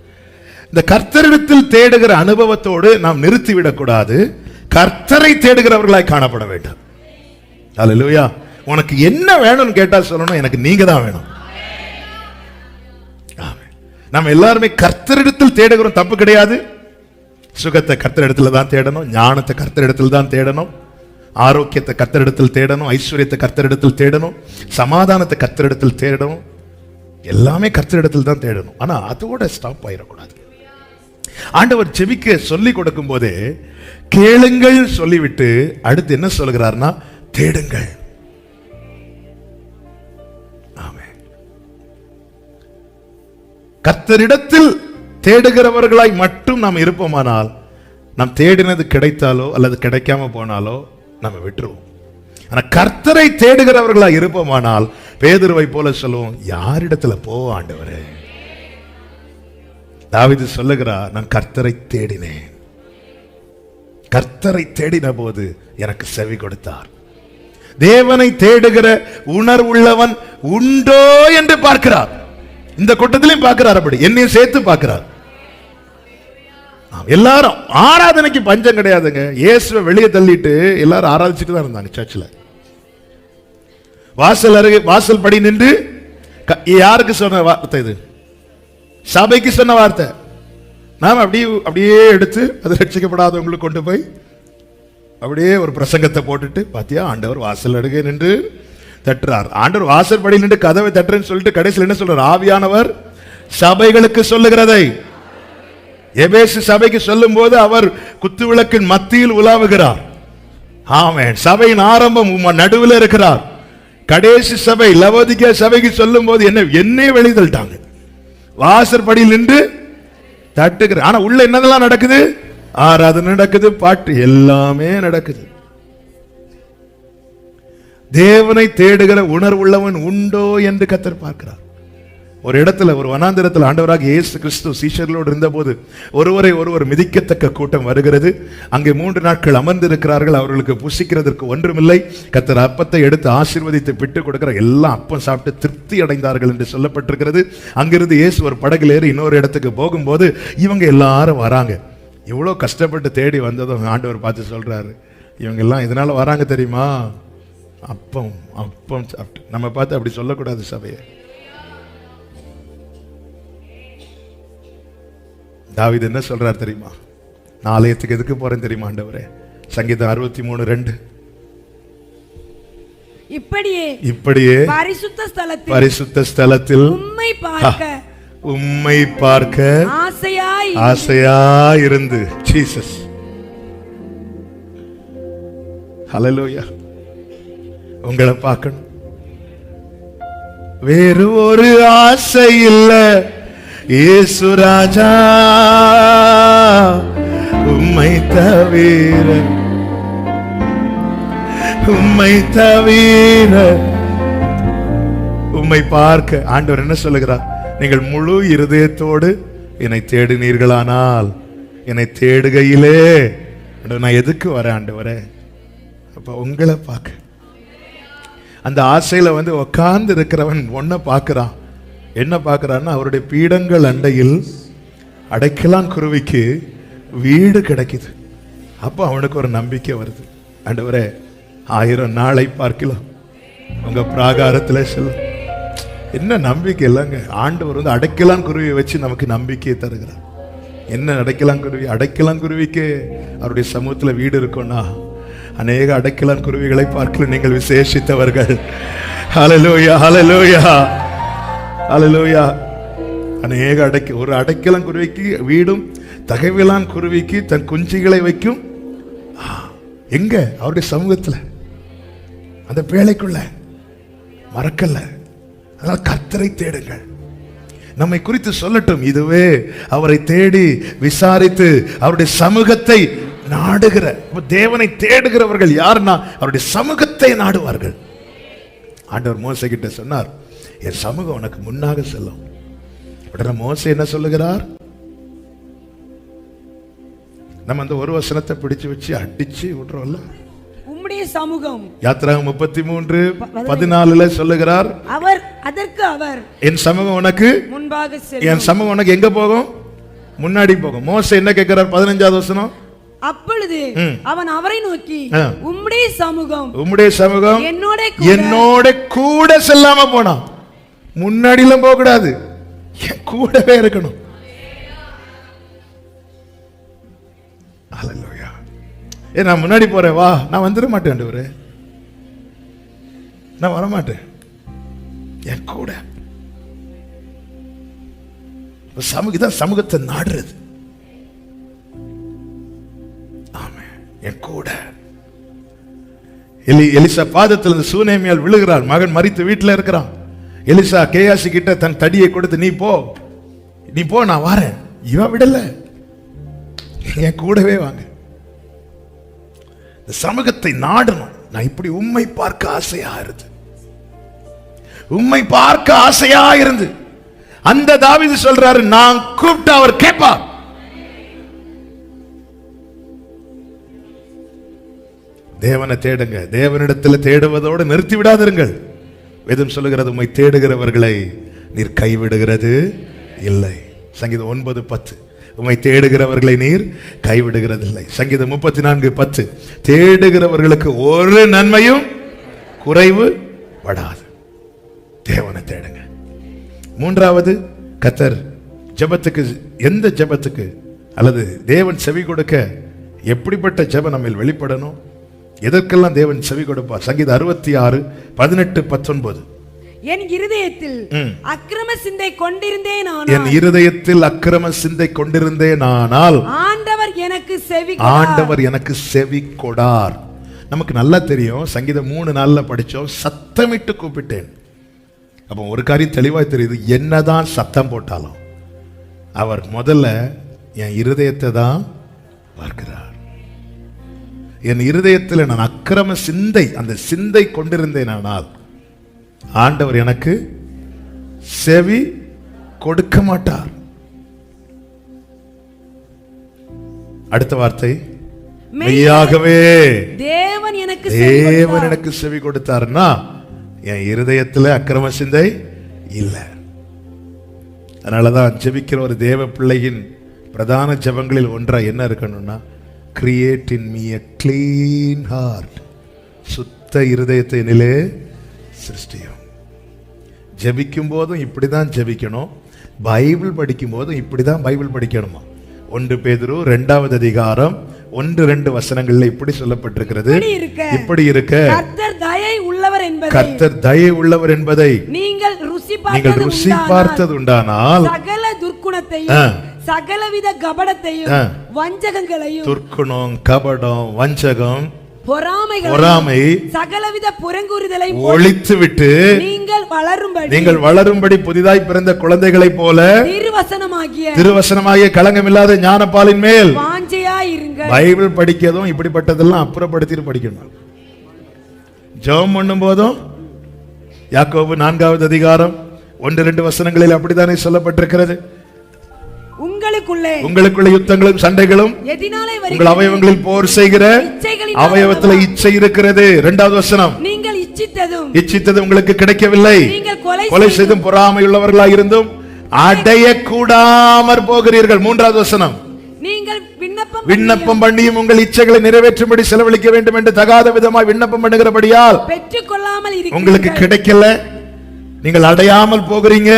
இந்த கர்த்தரிடத்தில் தேடுகிற அனுபவத்தோடு நாம் நிறுத்திவிடக் கூடாது. கர்த்தரை தேடுகிறவர்களாய் காணப்பட வேண்டும். அல்லேலூயா. உனக்கு என்ன வேணும்னு கேட்டா சொல்லணும், எனக்கு நீங்க தான் வேணும். நம்ம எல்லாருமே கர்த்தரிடத்தில் தேடுகிறோம், தப்பு கிடையாது. சுகத்தை கர்த்தரிடத்தில் தான் தேடணும், ஞானத்தை கர்த்தரிடத்தில் தான் தேடணும், ஆரோக்கியத்தை கர்த்தரிடத்தில் தேடணும், ஐஸ்வர்யத்தை கர்த்தரிடத்தில் தேடணும், சமாதானத்தை கர்த்தரிடத்தில் தேடணும். எல்லாமே கர்த்தரிடத்தில் தான் தேடணும். ஆனா அதோட ஸ்டாப் ஆயிடக்கூடாது. ஆண்டவர் செபிக்க சொல்லி கொடுக்கும் போதே கேளுங்கள் சொல்லிவிட்டு அடுத்து என்ன சொல்கிறார்னா தேடுங்கள். கர்த்தரிடத்தில் தேடுகிறவர்களாய் மட்டும் நாம் இருப்போமானால், நாம் தேடினது கிடைத்தாலோ அல்லது கிடைக்காம போனாலோ நம்ம விட்டுருவோம். ஆனா கர்த்தரை தேடுகிறவர்களாய் இருப்போமானால் பேதுருவை போல சொல்லுவோம், யாரிடத்துல போ ஆண்டவரே? தாவீது சொல்லுகிறார், நான் கர்த்தரை தேடினேன், கர்த்தரை தேடின போது எனக்கு செவி கொடுத்தார். தேவனை தேடுகிற உணர்வுள்ளவன் உண்டோ என்று பார்க்கிறார். இந்த கூட்டத்திலையும் பார்க்கிறார், அப்படி என்னையும் சேர்த்து பார்க்கிறார். எல்லாரும் ஆராதனைக்கு பஞ்சம் கிடையாதுங்க. இயேசுவை வெளியே தள்ளிட்டு எல்லாரும் ஆராதிச்சுட்டு தான் இருந்தாங்க சர்ச்சில். வாசல் அருகே வாசல் படி நின்று யாருக்கு சொன்ன வார்த்தை இது? சபைக்கு சொன்ன வார்த்தை. நாம் அப்படியே எடுத்து அது ரட்சிக்கப்படாதவங்களுக்கு கொண்டு போய் அப்படியே ஒரு பிரசங்கத்தை போட்டுட்டு, பாத்தியா ஆண்டவர் வாசல் அருகே நின்று தட்டுறார். ஆண்டவர் வாசல் படி நின்று கதவை தட்டுறேன்னு சொல்லிட்டு கடைசியில் என்ன சொல்றார்? ஆவியானவர் சபைகளுக்கு சொல்லுகிறதை எபேசு சபைக்கு சொல்லும் போது அவர் குத்துவிளக்கின் மத்தியில் உலாவுகிறார். ஆமென். சபையின் ஆரம்பம் நடுவில் இருக்கிறார். கடைசி சபை லவோதிக்கேயா சபைக்கு சொல்லும் போது என்னை வெளிதல்ட்டாங்க. வாசற்படியில் நின்று தட்டுகிறார். ஆனா உள்ள என்னதெல்லாம் நடக்குது? ஆராதனை நடக்குது, பாட்டு எல்லாமே நடக்குது. தேவனை தேடுகிற உணர்வுள்ளவன் உண்டோ என்று கர்த்தர் பார்க்கிறார். ஒரு இடத்துல, ஒரு வனாந்திரத்தில் ஆண்டவராக இயேசு கிறிஸ்து சீஷர்களோடு இருந்தபோது ஒருவரை மிதிக்கத்தக்க கூட்டம் வருகிறது. அங்கே 3 நாட்கள் அமர்ந்திருக்கிறார்கள். அவர்களுக்கு புசிக்கிறதற்கு ஒன்றுமில்லை. கர்த்தர் அப்பத்தை எடுத்து ஆசீர்வதித்து பிட்டு கொடுக்கிற எல்லாம் அப்பம் சாப்பிட்டு திருப்தி அடைந்தார்கள் என்று சொல்லப்பட்டிருக்கிறது. அங்கிருந்து இயேசு ஒரு படகுல ஏறி இன்னொரு இடத்துக்கு போகும்போது இவங்க எல்லாரும் வராங்க. இவ்வளோ கஷ்டப்பட்டு தேடி வந்ததும் ஆண்டவர் பார்த்து சொல்றாரு, இவங்க எல்லாம் இதனால வராங்க தெரியுமா? அப்பம் சாப்பிட்டு. நம்ம பார்த்து அப்படி சொல்லக்கூடாது சபையை. தாவீது என்ன சொல்றார் தெரியுமா? நான் ஆலயத்துக்கு எதுக்கு போறேன் தெரியுமா ஆண்டவரே? சங்கீதம் 63:2. இப்படியே பரிசுத்த ஸ்தலத்தில் உம்மை பார்க்க ஆசையாய் இருந்து. ஜீசஸ், ஹல்லேலூயா. உங்களை பார்க்கணும். வேறு ஒரு ஆசை இல்ல இயேசு ராஜா, உம்மை தவிர, உம்மை தவிர. உம்மை பார்க்க ஆண்டவர் என்ன சொல்லுகிறார்? நீங்கள் முழு இருதயத்தோடு என்னை தேடினீர்களானால், என்னை தேடுகையிலே நான் எதுக்கு வரேன் ஆண்டவரே? அப்ப உங்களை பார்க்க. அந்த ஆசையில உட்கார்ந்து இருக்கிறவன் ஒன்ன பார்க்கிறான். என்ன பார்க்கிறான்னா, அவருடைய பீடங்கள் அண்டையில் அடைக்கலான் குருவிக்கு வீடு கிடைக்குது. அப்போ அவனுக்கு ஒரு நம்பிக்கை வருது. ஆண்டவரே, 1000 நாளை பார்க்கலாம் உங்க பிராகாரத்தில் செல்லும். என்ன நம்பிக்கை இல்லைங்க. ஆண்டவர் அடைக்கலான் குருவியை வச்சு நமக்கு நம்பிக்கையை தருகிறார். என்ன அடைக்கலான் குருவி? அடைக்கலான் குருவிக்கு அவருடைய சமூகத்தில் வீடு இருக்கும்னா, அநேக அடைக்கலான் குருவிகளை பார்க்கல நீங்கள் விசேஷித்தவர்கள். ஹல்லேலூயா, ஹல்லேலூயா, ஹல்லேலூயா. அநேக ஒரு அடைக்கலான் குருவிக்கு வீடும், தகவிலான் குருவிக்கு தன் குஞ்சுகளை வைக்கும். எங்க? அவருடைய சமூகத்தில், அந்த பேழைக்குள்ள. மறக்கல. அதனால கர்த்தரை தேடுங்கள். நம்மை குறித்து சொல்லட்டும், இதுவே அவரை தேடி விசாரித்து அவருடைய சமூகத்தை நாடுகிற, தேவனை தேடுகிறவர்கள் யாருன்னா அவருடைய சமூகத்தை நாடுவார்கள். ஆண்டவர் மோசே கிட்ட சொன்னார், என் சமூகம் உனக்கு முன்னாக செல்லும். உடனே மோசே என்ன சொல்லுகிறார்? நம்ம அந்த ஒரு வசனத்தை பிடிச்சு வச்சு அடிச்சு விடுறோம்ல, உம்முடைய சமூகம். யாத்திராகமம் 33:14 சொல்லுகிறார், அதற்கு அவர் என் சமூகம் உனக்கு முன்பாக செல்லும். என் சமூகம் உனக்கு எங்க போகும்? முன்னாடி போகும். மோசே என்ன கேட்கிறார்? 15வது வசனம். அப்பொழுது அவன் அவரை நோக்கி, உம்முடைய சமூகம் என்னோட கூட செல்லாம போனா, முன்னாடிலாம் போக கூடாது, கூடவே இருக்கணும். ஹல்லேலூயா. நான் முன்னாடி போறேன், வா. நான் வந்துட மாட்டேன் ஆண்டவரே, நான் வரமாட்டேன், என் கூட. சமூகத்தை நாடுறது. ஆமே, என் கூட. எலிசா பாதத்தில் சூனேமியால் விழுகிறார். மகன் மரித்து வீட்டில் இருக்கிறான். எலிசா கேயாசி கிட்ட தன் தடியை கொடுத்து, நீ போ, நான் வரேன். இவன் விடல, என் கூடவே வாங்க. இந்த சமூகத்தை நாடணும். நான் இப்படி உம்மை பார்க்க ஆசையா இருந்து, உம்மை பார்க்க ஆசையா இருந்து, அந்த தாவீது சொல்றாரு, நான் கூப்பிட்டு அவர் கேட்பார். தேவனை தேடுங்க. தேவனிடத்தில் தேடுவதோடு நிறுத்தி விடாதிருங்கள். வேதம் சொல்லுகிறது, உம்மை தேடுகிறவர்களை நீர் கைவிடுகிறது இல்லை. சங்கீதம் 9:10. உம்மை தேடுகிறவர்களை நீர் கைவிடுகிறதில்லை. சங்கீதம் 34:10. தேடுகிறவர்களுக்கு ஒரு நன்மையும் குறைவு படாது. தேவனை தேடுங்க. 3வது, கர்த்தர் ஜெபத்துக்கு, எந்த ஜெபத்துக்கு அல்லது தேவன் செவி கொடுக்க எப்படிப்பட்ட ஜெபம் நம்ம வெளிப்படணும், எதற்கெல்லாம் தேவன் செவி கொடுப்பார்? சங்கீதம் 66:18-19. என் இருதயத்தில் அக்கிரம சிந்தை கொண்டிருந்தேனானால் ஆண்டவர் எனக்கு செவி கொடார். நமக்கு நல்லா தெரியும். சங்கீதம் 3:4 படிச்சோம், சத்தமிட்டு கூப்பிட்டேன். அப்போ ஒரு காரியம் தெளிவாய் தெரியுது, என்னதான் சத்தம் போட்டாலும் அவர் முதல்ல என் இருதயத்தை தான் பார்க்கிறார். என் இருதயத்தில் நான் அக்கிரம சிந்தை, அந்த சிந்தை கொண்டிருந்தேனால் ஆண்டவர் எனக்கு செவி கொடுக்க மாட்டார். அடுத்த வார்த்தை, மெய்யாகவே தேவன் எனக்கு செவி கொடுத்தார்னா என் இருதயத்தில் அக்கிரம சிந்தை இல்லை. அதனாலதான் ஜெபிக்கிற ஒரு தேவ பிள்ளையின் பிரதான ஜெபங்களில் ஒன்றா என்ன இருக்கணும்னா, create in me a clean heart, சுத்த இருதயத்தை நிலே சிருஷ்டியும். ஜெபிக்கும் போதும் இப்படிதான் ஜெபிக்கணும், பைபிள் படிக்கும் போதும் இப்படிதான் பைபிள் படிக்கணுமா. 1 பேதுரு 2வது அதிகாரம் 1-2 வசனங்கள்ல இப்படி சொல்லப்பட்டிருக்கிறது, இப்படி இருக்க கர்த்தர் தயை உள்ளவர் என்பதை நீங்கள் ருசி பார்த்தது உண்டானால் சகல துர்க்குணத்தையும் சகலவித கபடத்தையும் வஞ்சகங்களையும், துர்க்குணம், கபடம், வஞ்சகம் பொறாமை சகலவித புறங்கூறுதலை ஒழித்து விட்டு நீங்கள் வளரும்படி புதிதாய் பிறந்த குழந்தைகளைப் போல திருவசனமாகிய களங்கமில்லாத ஞானப்பாலின் மேல் வாஞ்சையாயிருங்கள். பைபிள் படிக்கிறதும் இப்படிப்பட்டதெல்லாம் அப்புறப்படுத்தி படிக்கணும். ஜெபம் பண்ணும் போதும் யாக்கோபு 4வது அதிகாரம் 1-2 வசனங்களில் அப்படித்தானே சொல்லப்பட்டிருக்கிறது. உங்களுக்குள்ள யுத்தங்களும் சண்டைகளும் உங்கள் அவயவங்களில் போர் செய்கிற அவயவத்தில் இச்சை இருக்கிறது. 2வது வசனம், நீங்கள் இச்சித்தது உங்களுக்கு கிடைக்கவில்லை, கொலை செய்தும் பொறாமை உள்ளவர்களாக இருந்தும் அடைய கூடாமற் போகிறீர்கள். 3வது வசனம், நீங்கள் விண்ணப்பம் பண்ணியும் உங்கள் இச்சைகளை நிறைவேற்றும்படி செலவழிக்க வேண்டும் என்று தகாத விதமாய் விண்ணப்பம் பண்ணுகிறபடியால் பெற்றுக்கொள்ளாமல் உங்களுக்கு கிடைக்கல, நீங்கள் அடையாமல் போகிறீங்க,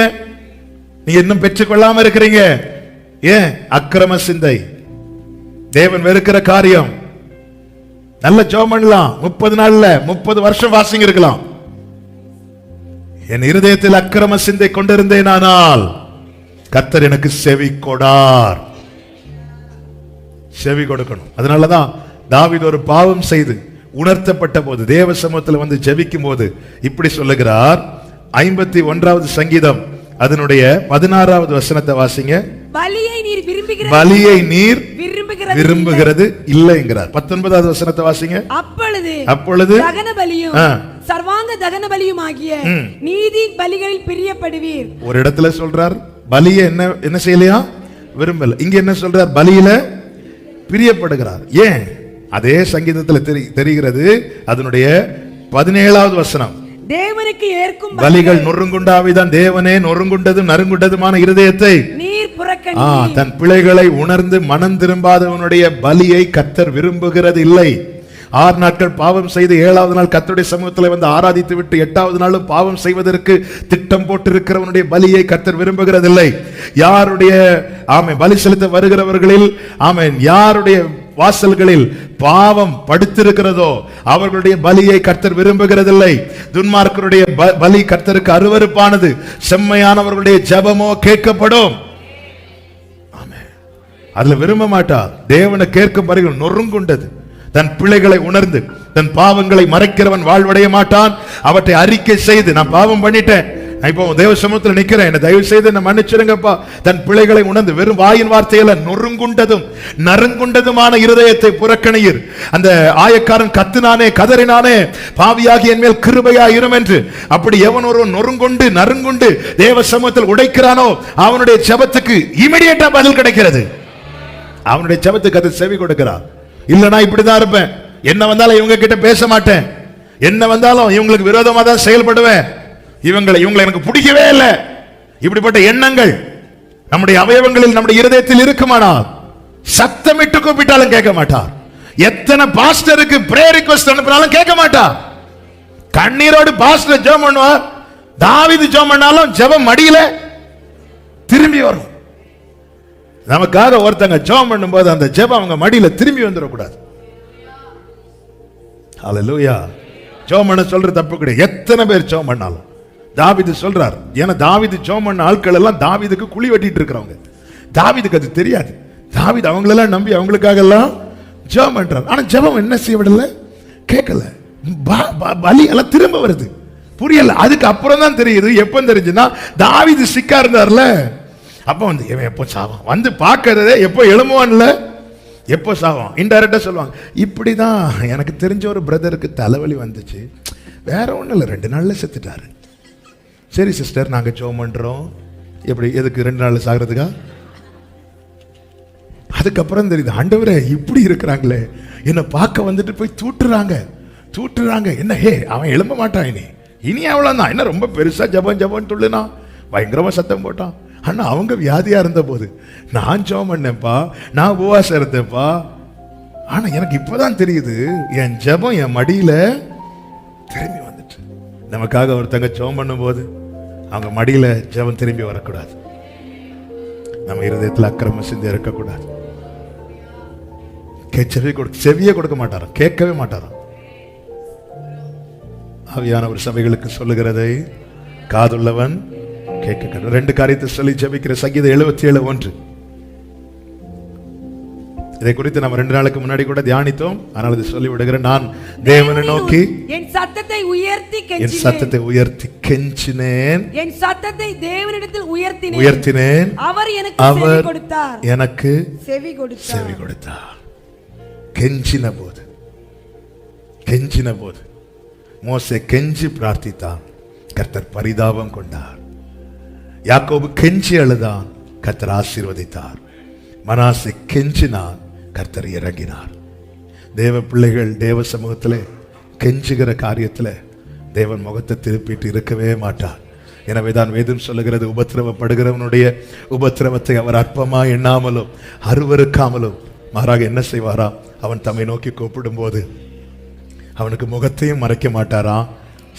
நீங்க இன்னும் பெற்றுக்கொள்ளாம இருக்கிறீங்க. ஏன்? அக்கிரம சிந்தை, தேவன் வெறுக்கிற காரியம். நல்ல ஜெபம் பண்ணலாம், 30 நாள்ல 30 வருஷம் வாசிங்க இருக்கலாம். என் இருதயத்தில் அக்கிரம சிந்தை கொண்டிருந்தேனானால் கர்த்தர் எனக்கு செவி கொடார். செவி கொடுக்கணும். அதனாலதான் தாவீது ஒரு பாவம் செய்து உணர்த்தப்பட்ட போது தேவ சமூகத்தில் வந்து ஜெபிக்கும் போது இப்படி சொல்லுகிறார். 51வது சங்கீதம் அதனுடைய 16வது வசனத்தை வாசிங்க. பலியை நீர் விரும்புகிறது இல்லைங்கிறார். 19வது வசனத்தை வாசிங்க. அப்பொழுது தகன பலியும் சர்வாங்க தகன பலியும் ஆகிய நீதி பலிகளில் பிரியப்படுவீர். ஒரு இடத்துல சொல்றார் பலியை என்ன செய்யலையா, விரும்பல. இங்க என்ன சொல்றார்? பலியில பிரியப்படுகிறார். ஏன்? அதே சங்கீதத்தில் தெரிகிறது. அதனுடைய 17வது வசனம், தேவனுக்கு ஏற்கும் பலிகள் நொறுங்குண்டாவிதான், தேவனே நொறுங்குண்டதும் நறுங்குண்டதுமான இருதயத்தை நீர் புறக்கணி. தன் பிழைகளை உணர்ந்து மனம் திரும்பாதவனுடைய பலியை கர்த்தர் விரும்புகிறது இல்லை. 6 நாட்கள் பாவம் செய்து 7வது நாள் கர்த்தருடைய சமூகத்தில் வந்து ஆராதித்து விட்டு 8வது நாளும் பாவம் செய்வதற்கு திட்டம் போட்டிருக்கிறவனுடைய பலியை கர்த்தர் விரும்புகிறதில்லை. யாருடைய பலி செலுத்த வருகிறவர்களில் யாருடைய வாசல்களில் பாவம் படுத்திருக்கிறதோ அவர்களுடைய பலியை கர்த்தர் விரும்புகிறதில்லை. துன்மார்க்கருடைய பலி கர்த்தருக்கு அருவருப்பானது, செம்மையானவர்களுடைய ஜெபமோ கேட்கப்படும். அதுல விரும்ப மாட்டார். தேவனை கேட்கும் பலிகள் நொறுங்குண்டது. தன் பிழைகளை உணர்ந்து தன் பாவங்களை மறைக்கிறவன் வாழ்வடைய மாட்டான். அவற்றை அறிக்கை செய்து, நான் பாவம் பண்ணிட்டேன், இப்போ தேவ சமூகத்தில் நிக்கிறேன், என்ன தயவு செய்து என்ன மன்னிச்சிருங்கப்பா, தன் பிழைகளை உணர்ந்து வெறும் வாயின் வார்த்தையில நொறுங்குண்டதும் நறுங்குண்டதுமான இருதயத்தை புறக்கணியர். அந்த ஆயக்காரன் கத்துனானே, கதறினானே, பாவியாகி என் மேல் கிருபையா இரும் என்று. அப்படி எவன் ஒரு நொறுங்குண்டு நறுங்குண்டு தேவ சமூகத்தில் உடைக்கிறானோ அவனுடைய ஜெபத்துக்கு இமிடியேட்டா பதில் கிடைக்கிறது. அவனுடைய ஜெபத்துக்கு அது செவி கொடுக்கிறான். இல்லனா இப்படிதான் இருப்பேன், என்ன வந்தாலும் இவங்க கிட்ட பேச மாட்டேன், என்ன வந்தாலும் இவங்களுக்கு விரோதமா தான் செயல்படுவேன், இவங்களை எனக்கு பிடிக்கவே இல்லை. இப்படிப்பட்ட எண்ணங்கள் நம்முடைய அவயவங்களில் நம்முடைய இருதயத்தில் இருக்குமானால் சத்தமிட்டு கூப்பிட்டாலும் கேட்க மாட்டார். எத்தனை பாஸ்டருக்கு பிரேயர் ரிக்வெஸ்ட் அனுப்பினாலும் கேட்க மாட்டார். கண்ணீரோடு பாஸ்டர் ஜெபம் பண்ணுவார். தாவீது ஜெபம் பண்ணாலும் ஜெபம் மடியில திரும்பி வரும். நமக்காக ஒருத்தங்க ஜெபம் பண்ணும்போது அந்த ஜெபம் அவங்க மடியில திரும்பி வந்துடக்கூடாது. ஹல்லேலூயா. ஜெபம் பண்ண சொல்ற தப்பு கிடையாது. எத்தனை பேர் ஜெபம் பண்ணாலும் தாவீது சொல்றார். ஏன்னா தாவீது ஜெபம் பண்ண ஆட்கள் எல்லாம் தாவீதுக்கு குழி வெட்டிட்டு இருக்கிறவங்க. தாவீதுக்கு அது தெரியாது. தாவீது அவங்களெல்லாம் நம்பி அவங்களுக்காக எல்லாம் ஜெபம் பண்றார். ஆனா ஜெபம் என்ன செய்ய விடல, கேட்கல. பலி எல்லாம் திரும்ப வருது, புரியல. அதுக்கு அப்புறம் தான் தெரியுது. எப்ப தெரிஞ்சுன்னா தாவீது சிக்கா இருந்தார்ல, அப்ப வந்து இவன் எப்போ சாவான் வந்து பார்க்கறதே, எப்போ எழுமுவான்ல, எப்போ சாவான். இன்டைரக்டா சொல்லுவாங்க, இப்படிதான் எனக்கு தெரிஞ்ச ஒரு பிரதருக்கு தலைவலி வந்துச்சு, வேற ஒன்றும் இல்லை, 2 நாள்ல செத்துட்டாரு. சரி சிஸ்டர், நாங்க ஜெபம் பண்றோம். எப்படி, எதுக்கு 2 நாள்ல சாகிறதுக்கா? அதுக்கப்புறம் தெரியுது, ஆண்டவரே இப்படி இருக்கிறாங்களே, என்ன பார்க்க வந்துட்டு போய் தூட்டுறாங்க. என்ன, ஹே அவன் எழும்ப மாட்டான், இனி அவ்வளவுதான், என்ன ரொம்ப பெருசா ஜபம் சொல்லுனா, பயங்கரமா சத்தம் போட்டான். ஆனா அவங்க வியாதியா இருந்த போது நான் ஜெபம் பண்ணேன்ப்பா, நான் உபவாசம் இருந்தேன்ப்பா. ஆனா எனக்கு இப்பதான் தெரியுது, என் ஜெபம் என் மடியில திரும்பி வந்துட்டு. நமக்காக ஒருத்தங்க ஜெபம் பண்ணும் போது அவங்க மடியில ஜெபம் திரும்பி வரக்கூடாது. நம்ம இருதயத்தில் அக்கிரம சிந்தை இருக்கக்கூடாது. செவியே கொடுக்க மாட்டாராம், கேட்கவே மாட்டாராம். ஆவியானவர் சபைகளுக்கு சொல்லுகிறதை காதுள்ளவன் கேட்க. 2 காரியத்தை சொல்லி ஜெபிக்கிற சங்கீதம் 77:1. இதை குறித்து நம்ம 2 நாளுக்கு முன்னாடி கூட தியானித்தோம். ஆனால் இது சொல்லி விடுகிறேன். நான் தேவனை நோக்கி என் சத்தத்தை உயர்த்தி கெஞ்சினேன். என் சத்தத்தை தேவனிடத்தில் உயர்த்தினேன். அவர் எனக்கு செவி கொடுத்தார். கெஞ்சின போது மோசே கெஞ்சி பிரார்த்தித்தான், கர்த்தர் பரிதாபம் கொண்டார். யாக்கோபு கெஞ்சி அழுதான், கர்த்தர் ஆசீர்வதித்தார். மனாசே கெஞ்சினான், கர்த்தர் இறங்கினார். தேவ பிள்ளைகள் தேவ சமூகத்திலே கெஞ்சுகிற காரியத்தில் தேவன் முகத்தை திருப்பிட்டு இருக்கவே மாட்டார். எனவே தான் வேதம் சொல்லுகிறது, உபத்திரவப்படுகிறவனுடைய உபத்திரவத்தை அவர் அற்பமாக எண்ணாமலும் அருவருக்காமலும் மாறாக என்ன செய்வாராம், அவன் தம்மை நோக்கி கூப்பிடும் போது அவனுக்கு முகத்தையும் மறைக்க மாட்டாராம்,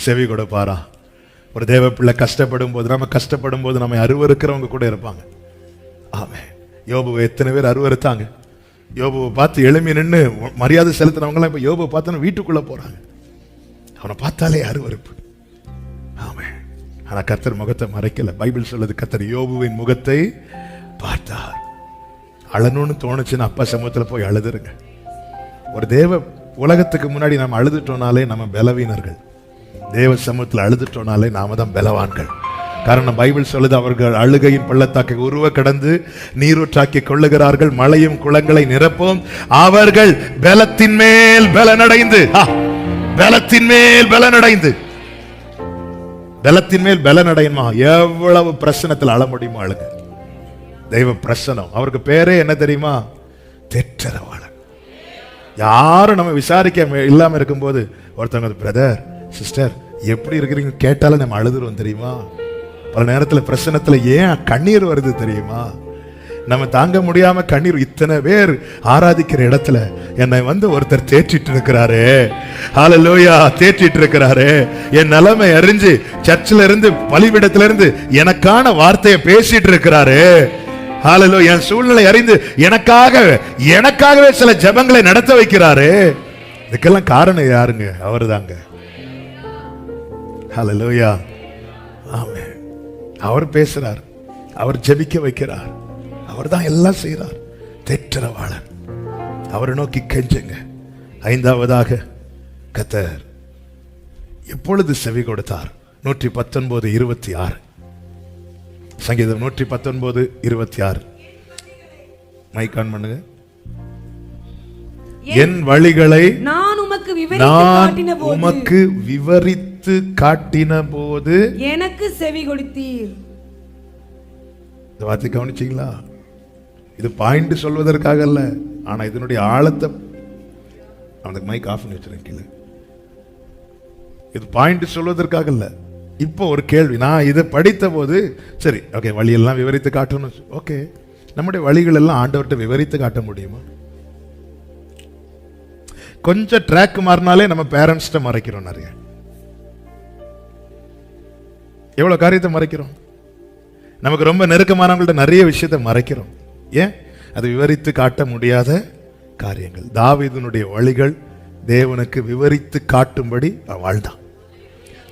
செவி கொடுப்பாரா. ஒரு தேவ பிள்ளை கஷ்டப்படும் போது, நம்ம கஷ்டப்படும் போது நம்மை அருவருக்கிறவங்க கூட இருப்பாங்க. ஆமென். யோபுவை எத்தனை பேர் அருவருத்தாங்க. யோபுவை பார்த்து எழும்பி நின்று மரியாதை செலுத்தினவங்களாம் இப்போ யோபுவை பார்த்தோன்னா வீட்டுக்குள்ள போறாங்க. அவனை பார்த்தாலே அருவருப்பு. ஆமென். ஆனா கர்த்தர் முகத்தை மறைக்கல. பைபிள் சொல்லுது, கர்த்தர் யோபுவின் முகத்தை பார்த்தார். அழணும்னு தோணுச்சுன்னு அப்பா சமூகத்தில் போய் அழுதுருங்க. ஒரு தேவ உலகத்துக்கு முன்னாடி நம்ம அழுதுட்டோனாலே நம்ம பலவீனர்கள். தேவ சமூகத்தில் அழுதுட்டோனாலே நாம தான் பலவான்கள். காரணம் பைபிள் சொல்லுது, அவர்கள் அழுகையின் பள்ளத்தாக்கை உருவ கடந்து நீரூற்றாக்கி கொள்ளுகிறார்கள், மலையும் குளங்களை நிரப்பும், அவர்கள் பலத்தின் மேல் பலனடைந்து பலனடையுமா. எவ்வளவு பிரசனத்தில் அழ முடியுமோ அழுங்க. தெய்வ பிரசனம். அவருக்கு பேரே என்ன தெரியுமா? தேற்றரவாளன். யாரும் நம்ம விசாரிக்க இல்லாம இருக்கும்போது ஒருத்தவங்க, பிரதர் சிஸ்டர் எப்படி இருக்கிறீங்க கேட்டாலும் நம்ம அழுதுருவோம் தெரியுமா. பல நேரத்தில் பிரசனத்துல ஏன் கண்ணீர் வருது தெரியுமா? நம்ம தாங்க முடியாம கண்ணீர். இத்தனை பேர் ஆராதிக்கிற இடத்துல என்னை ஒருத்தர் தேற்றிட்டு இருக்கிறாரு. ஹல்லேலூயா, தேற்றிட்டு இருக்கிறாரு. என் நிலைமை அறிஞ்சு சர்ச்சில இருந்து பலிபீடத்துல இருந்து எனக்கான வார்த்தையை பேசிட்டு இருக்கிறாரு. ஹல்லேலூயா, என் சூழ்நிலை அறிந்து எனக்காகவே சில ஜெபங்களை நடத்த வைக்கிறாரு. இதுக்கெல்லாம் காரணம் யாருங்க? அவர்தாங்க. ஹல்லேலூயா, ஆமென். அவர் பேசுறார், அவர் ஜெபிக்க வைக்கிறார், அவர் தான் எல்லாம் செய்கிறார். தேற்றரவாளன். அவரை நோக்கி கெஞ்சுங்க. 5வதாக கர்த்தர் எப்பொழுது செவி கொடுத்தார்? 119:26. சங்கீதம் 119:26. மைக் ஆன் பண்ணுங்க. என் வழிகளை நான் உமக்கு விவரித்து காட்டின போது எனக்கு செவி கொடுத்தீர். இந்த வார்த்தை கவனிச்சீங்களா? இது பாயிண்ட் சொல்வதற்காக அல்ல, ஆனா இதனுடைய ஆழத்தை அந்த மைக் ஆஃப் பண்ணி வச்சிருக்கீங்க. இது பாயிண்ட் சொல்வதற்காக இல்ல. இப்போ ஒரு கேள்வி, நான் இதை படித்த போது சரி ஓகே, வழியெல்லாம் விவரித்து காட்டணும். ஓகே, நம்முடைய வழிகள் எல்லாம் ஆண்டவர்கிட்ட விவரித்து காட்ட முடியுமா? கொஞ்சம் ட்ராக் மாறினாலே நம்ம பேரண்ட்ஸ்ட மறைக்கிறோம். நிறைய எவ்வளவு காரியத்தை மறைக்கிறோம். நமக்கு ரொம்ப நெருக்கமானவங்கள்ட்ட நிறைய விஷயத்தை மறைக்கிறோம். ஏன்? அது விவரித்து காட்ட முடியாத காரியங்கள். தாவீதுனுடைய வழிகள் தேவனுக்கு விவரித்து காட்டும்படி வாழ்ந்தான்.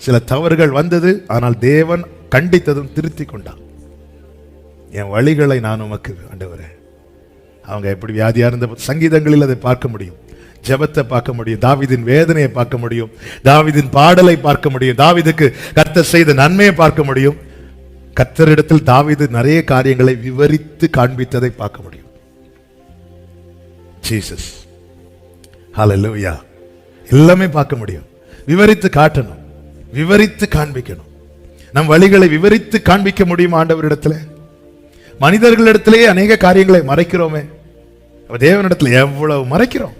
சில தவறுகள் வந்தது, ஆனால் தேவன் கண்டித்ததும் திருத்தி கொண்டான். என் வழிகளை நான் உமக்கு ஆண்டவரே. அவங்க எப்படி வியாதியா இருந்த சங்கீதங்களில் அதை பார்க்க முடியும், ஜெபத்தை பார்க்க முடியும், தாவீதின் வேதனையை பார்க்க முடியும், தாவீதின் பாடலை பார்க்க முடியும், தாவீதுக்கு கர்த்தர் செய்த நன்மையை பார்க்க முடியும். கர்த்தரிடத்தில் தாவீது நிறைய காரியங்களை விவரித்து காண்பித்ததை பார்க்க முடியும். ஜீசஸ், ஹல்லேலூயா, எல்லாமே பார்க்க முடியும். விவரித்து காட்டணும், விவரித்து காண்பிக்கணும். நம் வழிகளை விவரித்து காண்பிக்க முடியும் ஆண்டவரிடத்துல. மனிதர்களிடத்திலேயே அநேக காரியங்களை மறைக்கிறோமே, தேவனிடத்துல எவ்வளவு மறைக்கிறோம்.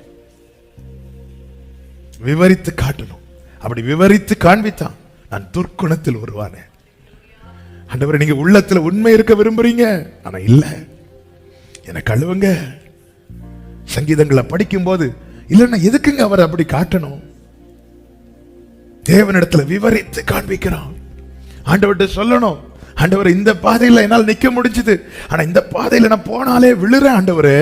விவரித்து காட்டணும். அப்படி விவரித்து காண்பித்தான். நான் துர்க்குணத்தில் ஒருவானே. ஆண்டவரே, நீங்க உள்ளத்துல உண்மை இருக்க விரும்புறீங்க, ஆனா இல்ல, எனக்கு கழுவுங்க. சங்கீதங்களை படிக்கும் போது இல்லைன்னா எதுக்குங்க அவர் அப்படி காட்டணும்? தேவனிடத்துல விவரித்து காண்பிக்கிறான். ஆண்டவர்கிட்ட சொல்லணும், ஆண்டவர் இந்த பாதையில என்னால் நிக்க முடிஞ்சது, ஆனா இந்த பாதையில நான் போனாலே விழுறேன் ஆண்டவரே,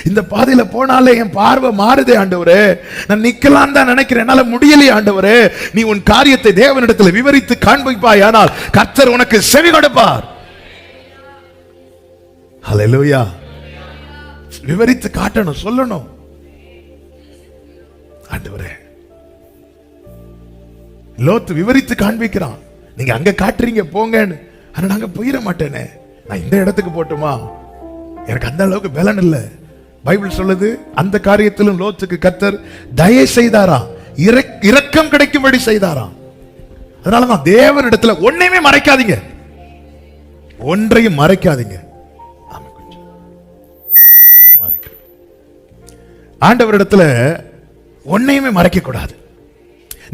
இந்த பாதையில போனாலே என் பார்வை மாறுதே ஆண்டவரே, நான் நிக்கலாம் தான் நினைக்கிறேன், என்னால முடியலையே ஆண்டவரே. நீ உன் காரியத்தை தேவனிடத்தில் விவரித்து காண்பிப்பாய், ஆனால் கர்த்தர் உனக்கு செவி கொடுப்பார். ஹல்லேலூயா. விவரித்து காட்டணும், சொல்லணும். ஆண்டவரே, லோத்து விவரித்து காண்பிக்கிறான், நீங்க அங்க காட்டுறீங்க போங்கன்னு, ஆனா நாங்க போயிட மாட்டேனே, நான் இந்த இடத்துக்கு போட்டுமா, எனக்கு அந்த அளவுக்கு பலன் இல்லை. பைபிள் சொல்லுது, அந்த காரியத்திலும் லோத்துக்கு கர்த்தர் தயை செய்தாராம், இரக்கம் கிடைக்கும்படி செய்தாராம். அதனாலதான் தேவனிடத்துல ஒன்றையுமே மறைக்காதீங்க, ஒன்றையும் மறைக்காதீங்க. ஆண்டவரிடத்துல ஒன்னையுமே மறைக்க கூடாது.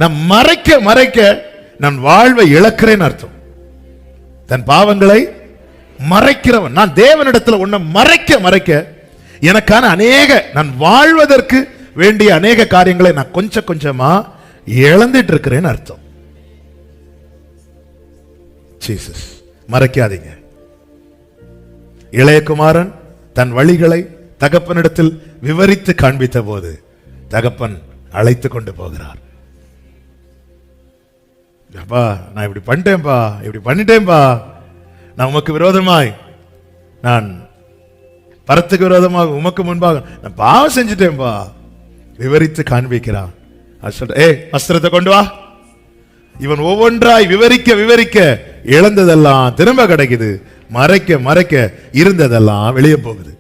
நான் மறைக்க மறைக்க நான் வாழ்வை இழக்கிறேன்னு அர்த்தம். தன் பாவங்களை மறைக்கிறவன், நான் தேவனிடத்துல ஒன்ன மறைக்க மறைக்க எனக்கான நான் வாழ்வதற்கு வேண்டிய அநேக காரியங்களை நான் கொஞ்சம் கொஞ்சமா இழந்துட்டு இருக்கிறேன்னு அர்த்தம். ஜீசஸ், மறைக்காதீங்க. இளையகுமாரன் தன் வழிகளை தகப்பனிடத்தில் விவரித்து காண்பித்த போது தகப்பன் அழைத்து கொண்டு போகிறார். அப்பா, நான் இப்படி பண்ணிட்டேன்பா, இப்படி பண்ணிட்டேன்பா, நான் உமக்கு விரோதமாய், நான் பரத்துக்கு விரோதமாக உமக்கு முன்பாக நான் பாவம் செஞ்சுட்டேன்பா, விவரித்து காண்பிக்கிறான். வஸ்திரத்தை கொண்டு வா. இவன் ஒவ்வொன்றாய் விவரிக்க விவரிக்க இழந்ததெல்லாம் திரும்ப கிடைக்குது, மறைக்க மறைக்க இருந்ததெல்லாம் வெளியே போகுது.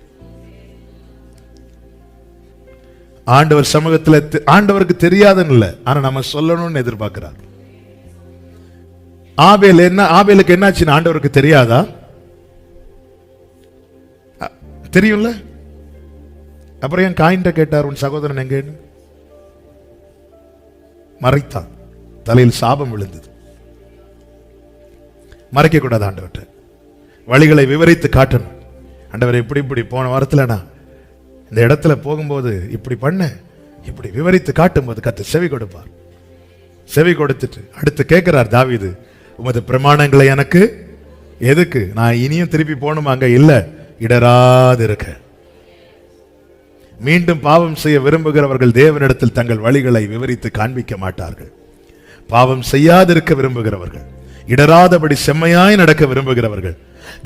ஆண்டவர் சமூகத்தில் ஆண்டவருக்கு தெரியாதுன்னு இல்லை, ஆனா நம்ம சொல்லணும்னு எதிர்பார்க்கிறார். ஆபேலுக்கு என்னாச்சுன்னு ஆண்டவருக்கு தெரியாதா? தெரியும்ல. அப்புறம் ஏன் காயின்ட்ட கேட்டார், உன் சகோதரன் எங்கன்னு? மறைத்தான், தலையில் சாபம் விழுந்தது. மறைக்க கூடாது ஆண்டவர்கிட்ட, வழிகளை விவரித்து காட்டணும். ஆண்டவர் இப்படி இப்படி போன வாரத்தில் நான் இந்த இடத்துல போகும்போது இப்படி பண்ண, இப்படி விவரித்து காட்டும் போது கர்த்தர் செவி கொடுப்பார். செவி கொடுத்துட்டு அடுத்து கேட்கிறார் தாவீது, உமது பிரமாணங்களை எனக்கு எதுக்கு? நான் இனியும் திருப்பி போகணுமா? அங்க இல்ல, இடராது இருக்க. மீண்டும் பாவம் செய்ய விரும்புகிறவர்கள் தேவனிடத்தில் தங்கள் வழிகளை விவரித்து காண்பிக்க மாட்டார்கள். பாவம் செய்யாதிருக்க விரும்புகிறவர்கள், இடராதபடி செம்மையாய் நடக்க விரும்புகிறவர்கள்,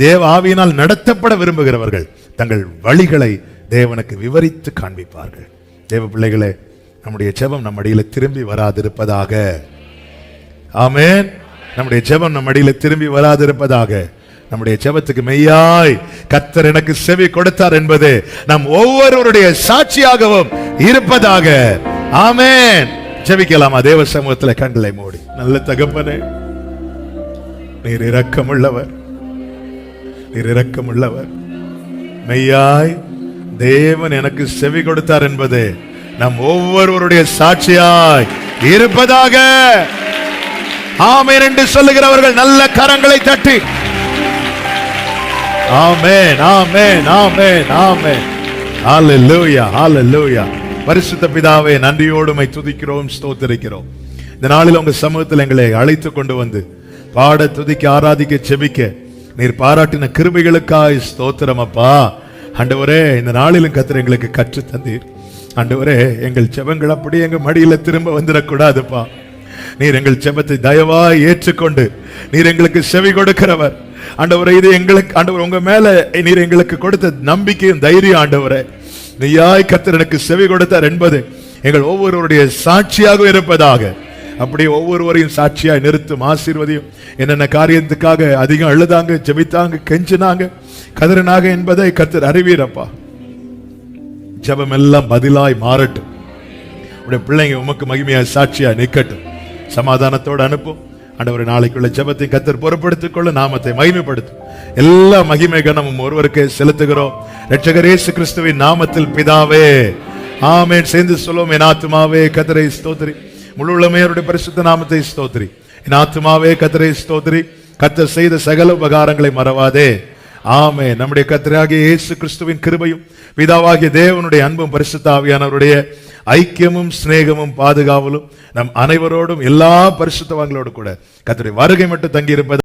தேவ ஆவியினால் நடத்தப்பட விரும்புகிறவர்கள் தங்கள் வழிகளை தேவனுக்கு விவரித்து காண்பிப்பார்கள். தேவ பிள்ளைகளே, நம்முடைய ஜெபம் நம் அடியில திரும்பி வராதிருப்பதாக. ஆமென். நம்முடைய ஜெபம் நம் அடியில திரும்பி வராதிருப்பதாக. நம்முடைய ஜெபத்துக்கு மெய்யாய் கர்த்தர் எனக்கு செவி கொடுத்தார் என்பது நம் ஒவ்வொருவருடைய சாட்சியாகவும் இருப்பதாக. ஆமென். ஜெபிக்கலாமா? தேவ சமூகத்தில் கண்களை மூடி. நல்ல தகப்பனே, நீர் இரக்கமுள்ளவர், நீர் இரக்கமுள்ளவர். மெய்யாய் தேவன் எனக்கு செவி கொடுத்தார் என்பது நம் ஒவ்வொருவருடைய சாட்சியாய் இருப்பதாக. ஆமென் என்று சொல்லுகிறவர்கள் நல்ல கரங்களை தட்டி ஆமென், ஆமென், ஆமென், ஆமென். ஹல்லேலூயா, ஹல்லேலூயா. பரிசுத்த பிதாவே, நன்றியோடு உம்மை துதிக்கிறோம், ஸ்தோத்திரிக்கிறோம். இந்த நாளில் உங்க சமூகத்தில் எங்களை அழைத்து கொண்டு வந்து பாட, துதிக்க, ஆராதிக்க, செபிக்க நீர் பாராட்டின கிருபைகளுக்காய் ஸ்தோத்திரம் அப்பா. ஆண்டவரே, இந்த நாளிலும் கர்த்தர் எங்களுக்கு கற்று தந்தீர். ஆண்டவரே, எங்கள் ஜெபங்கள் அப்படி எங்க மடியில திரும்ப வந்துடக்கூடாதுப்பா. நீர் எங்கள் ஜெபத்தை தயவாய் ஏற்றுக்கொண்டு நீர் எங்களுக்கு செவி கொடுக்கிறவர். ஆண்டவரே, இது எங்களுக்கு, ஆண்டவர் உங்க மேல நீர் எங்களுக்கு கொடுத்த நம்பிக்கையும் தைரியம். ஆண்டவரே, நீயாய் கர்த்தர் எனக்கு செவி கொடுத்தார் என்பது எங்கள் ஒவ்வொருவருடைய சாட்சியாக இருப்பதாக. அப்படியே ஒவ்வொருவரையும் சாட்சியாய் நிறுத்தும், ஆசீர்வதியும். என்னென்ன காரியத்துக்காக அதிகம் அழுதாங்க, ஜெபித்தாங்க, கெஞ்சினாங்க, கதறினாங்க என்பதை கர்த்தர் அறிவீரப்பா. ஜெபம் எல்லாம் பதிலாய் மாறட்டும். உடைய பிள்ளைங்க உமக்கு மகிமையாய் சாட்சியா நிற்கட்டும். சமாதானத்தோடு அனுப்பும். ஆண்டவரே, நாளைக்குள்ள ஜெபத்தை கர்த்தர் பொறுப்படுத்திக் கொள்ள, நாமத்தை மகிமைப்படுத்தும். எல்லா மகிமை கனமும் ஒருவருக்கே செலுத்துகிறோம், இரட்சகர் இயேசு கிறிஸ்துவின் நாமத்தில் பிதாவே, ஆமென். சேர்ந்து சொல்லுவோம். என் ஆத்துமாவே கர்த்தரை ஸ்தோத்திரி, முழு உள்ளமையோருடைய பரிசுத்த நாமத்தை ஸ்தோத்திரி. என் ஆத்துமாவே கர்த்தரை ஸ்தோத்திரி, கர்த்தர் செய்த சகல உபகாரங்களை மறவாதே. ஆமென். நம்முடைய கர்த்தராகிய இயேசு கிறிஸ்துவின் கிருபையும் பிதாவாகிய தேவனுடைய அன்பும் பரிசுத்த ஆவியானவருடைய ஐக்கியமும் சிநேகமும் பாதுகாவலும் நம் அனைவரோடும் எல்லா பரிசுத்தவான்களோடு கூட கர்த்தருடைய வருகை மட்டும் தங்கி இருப்பது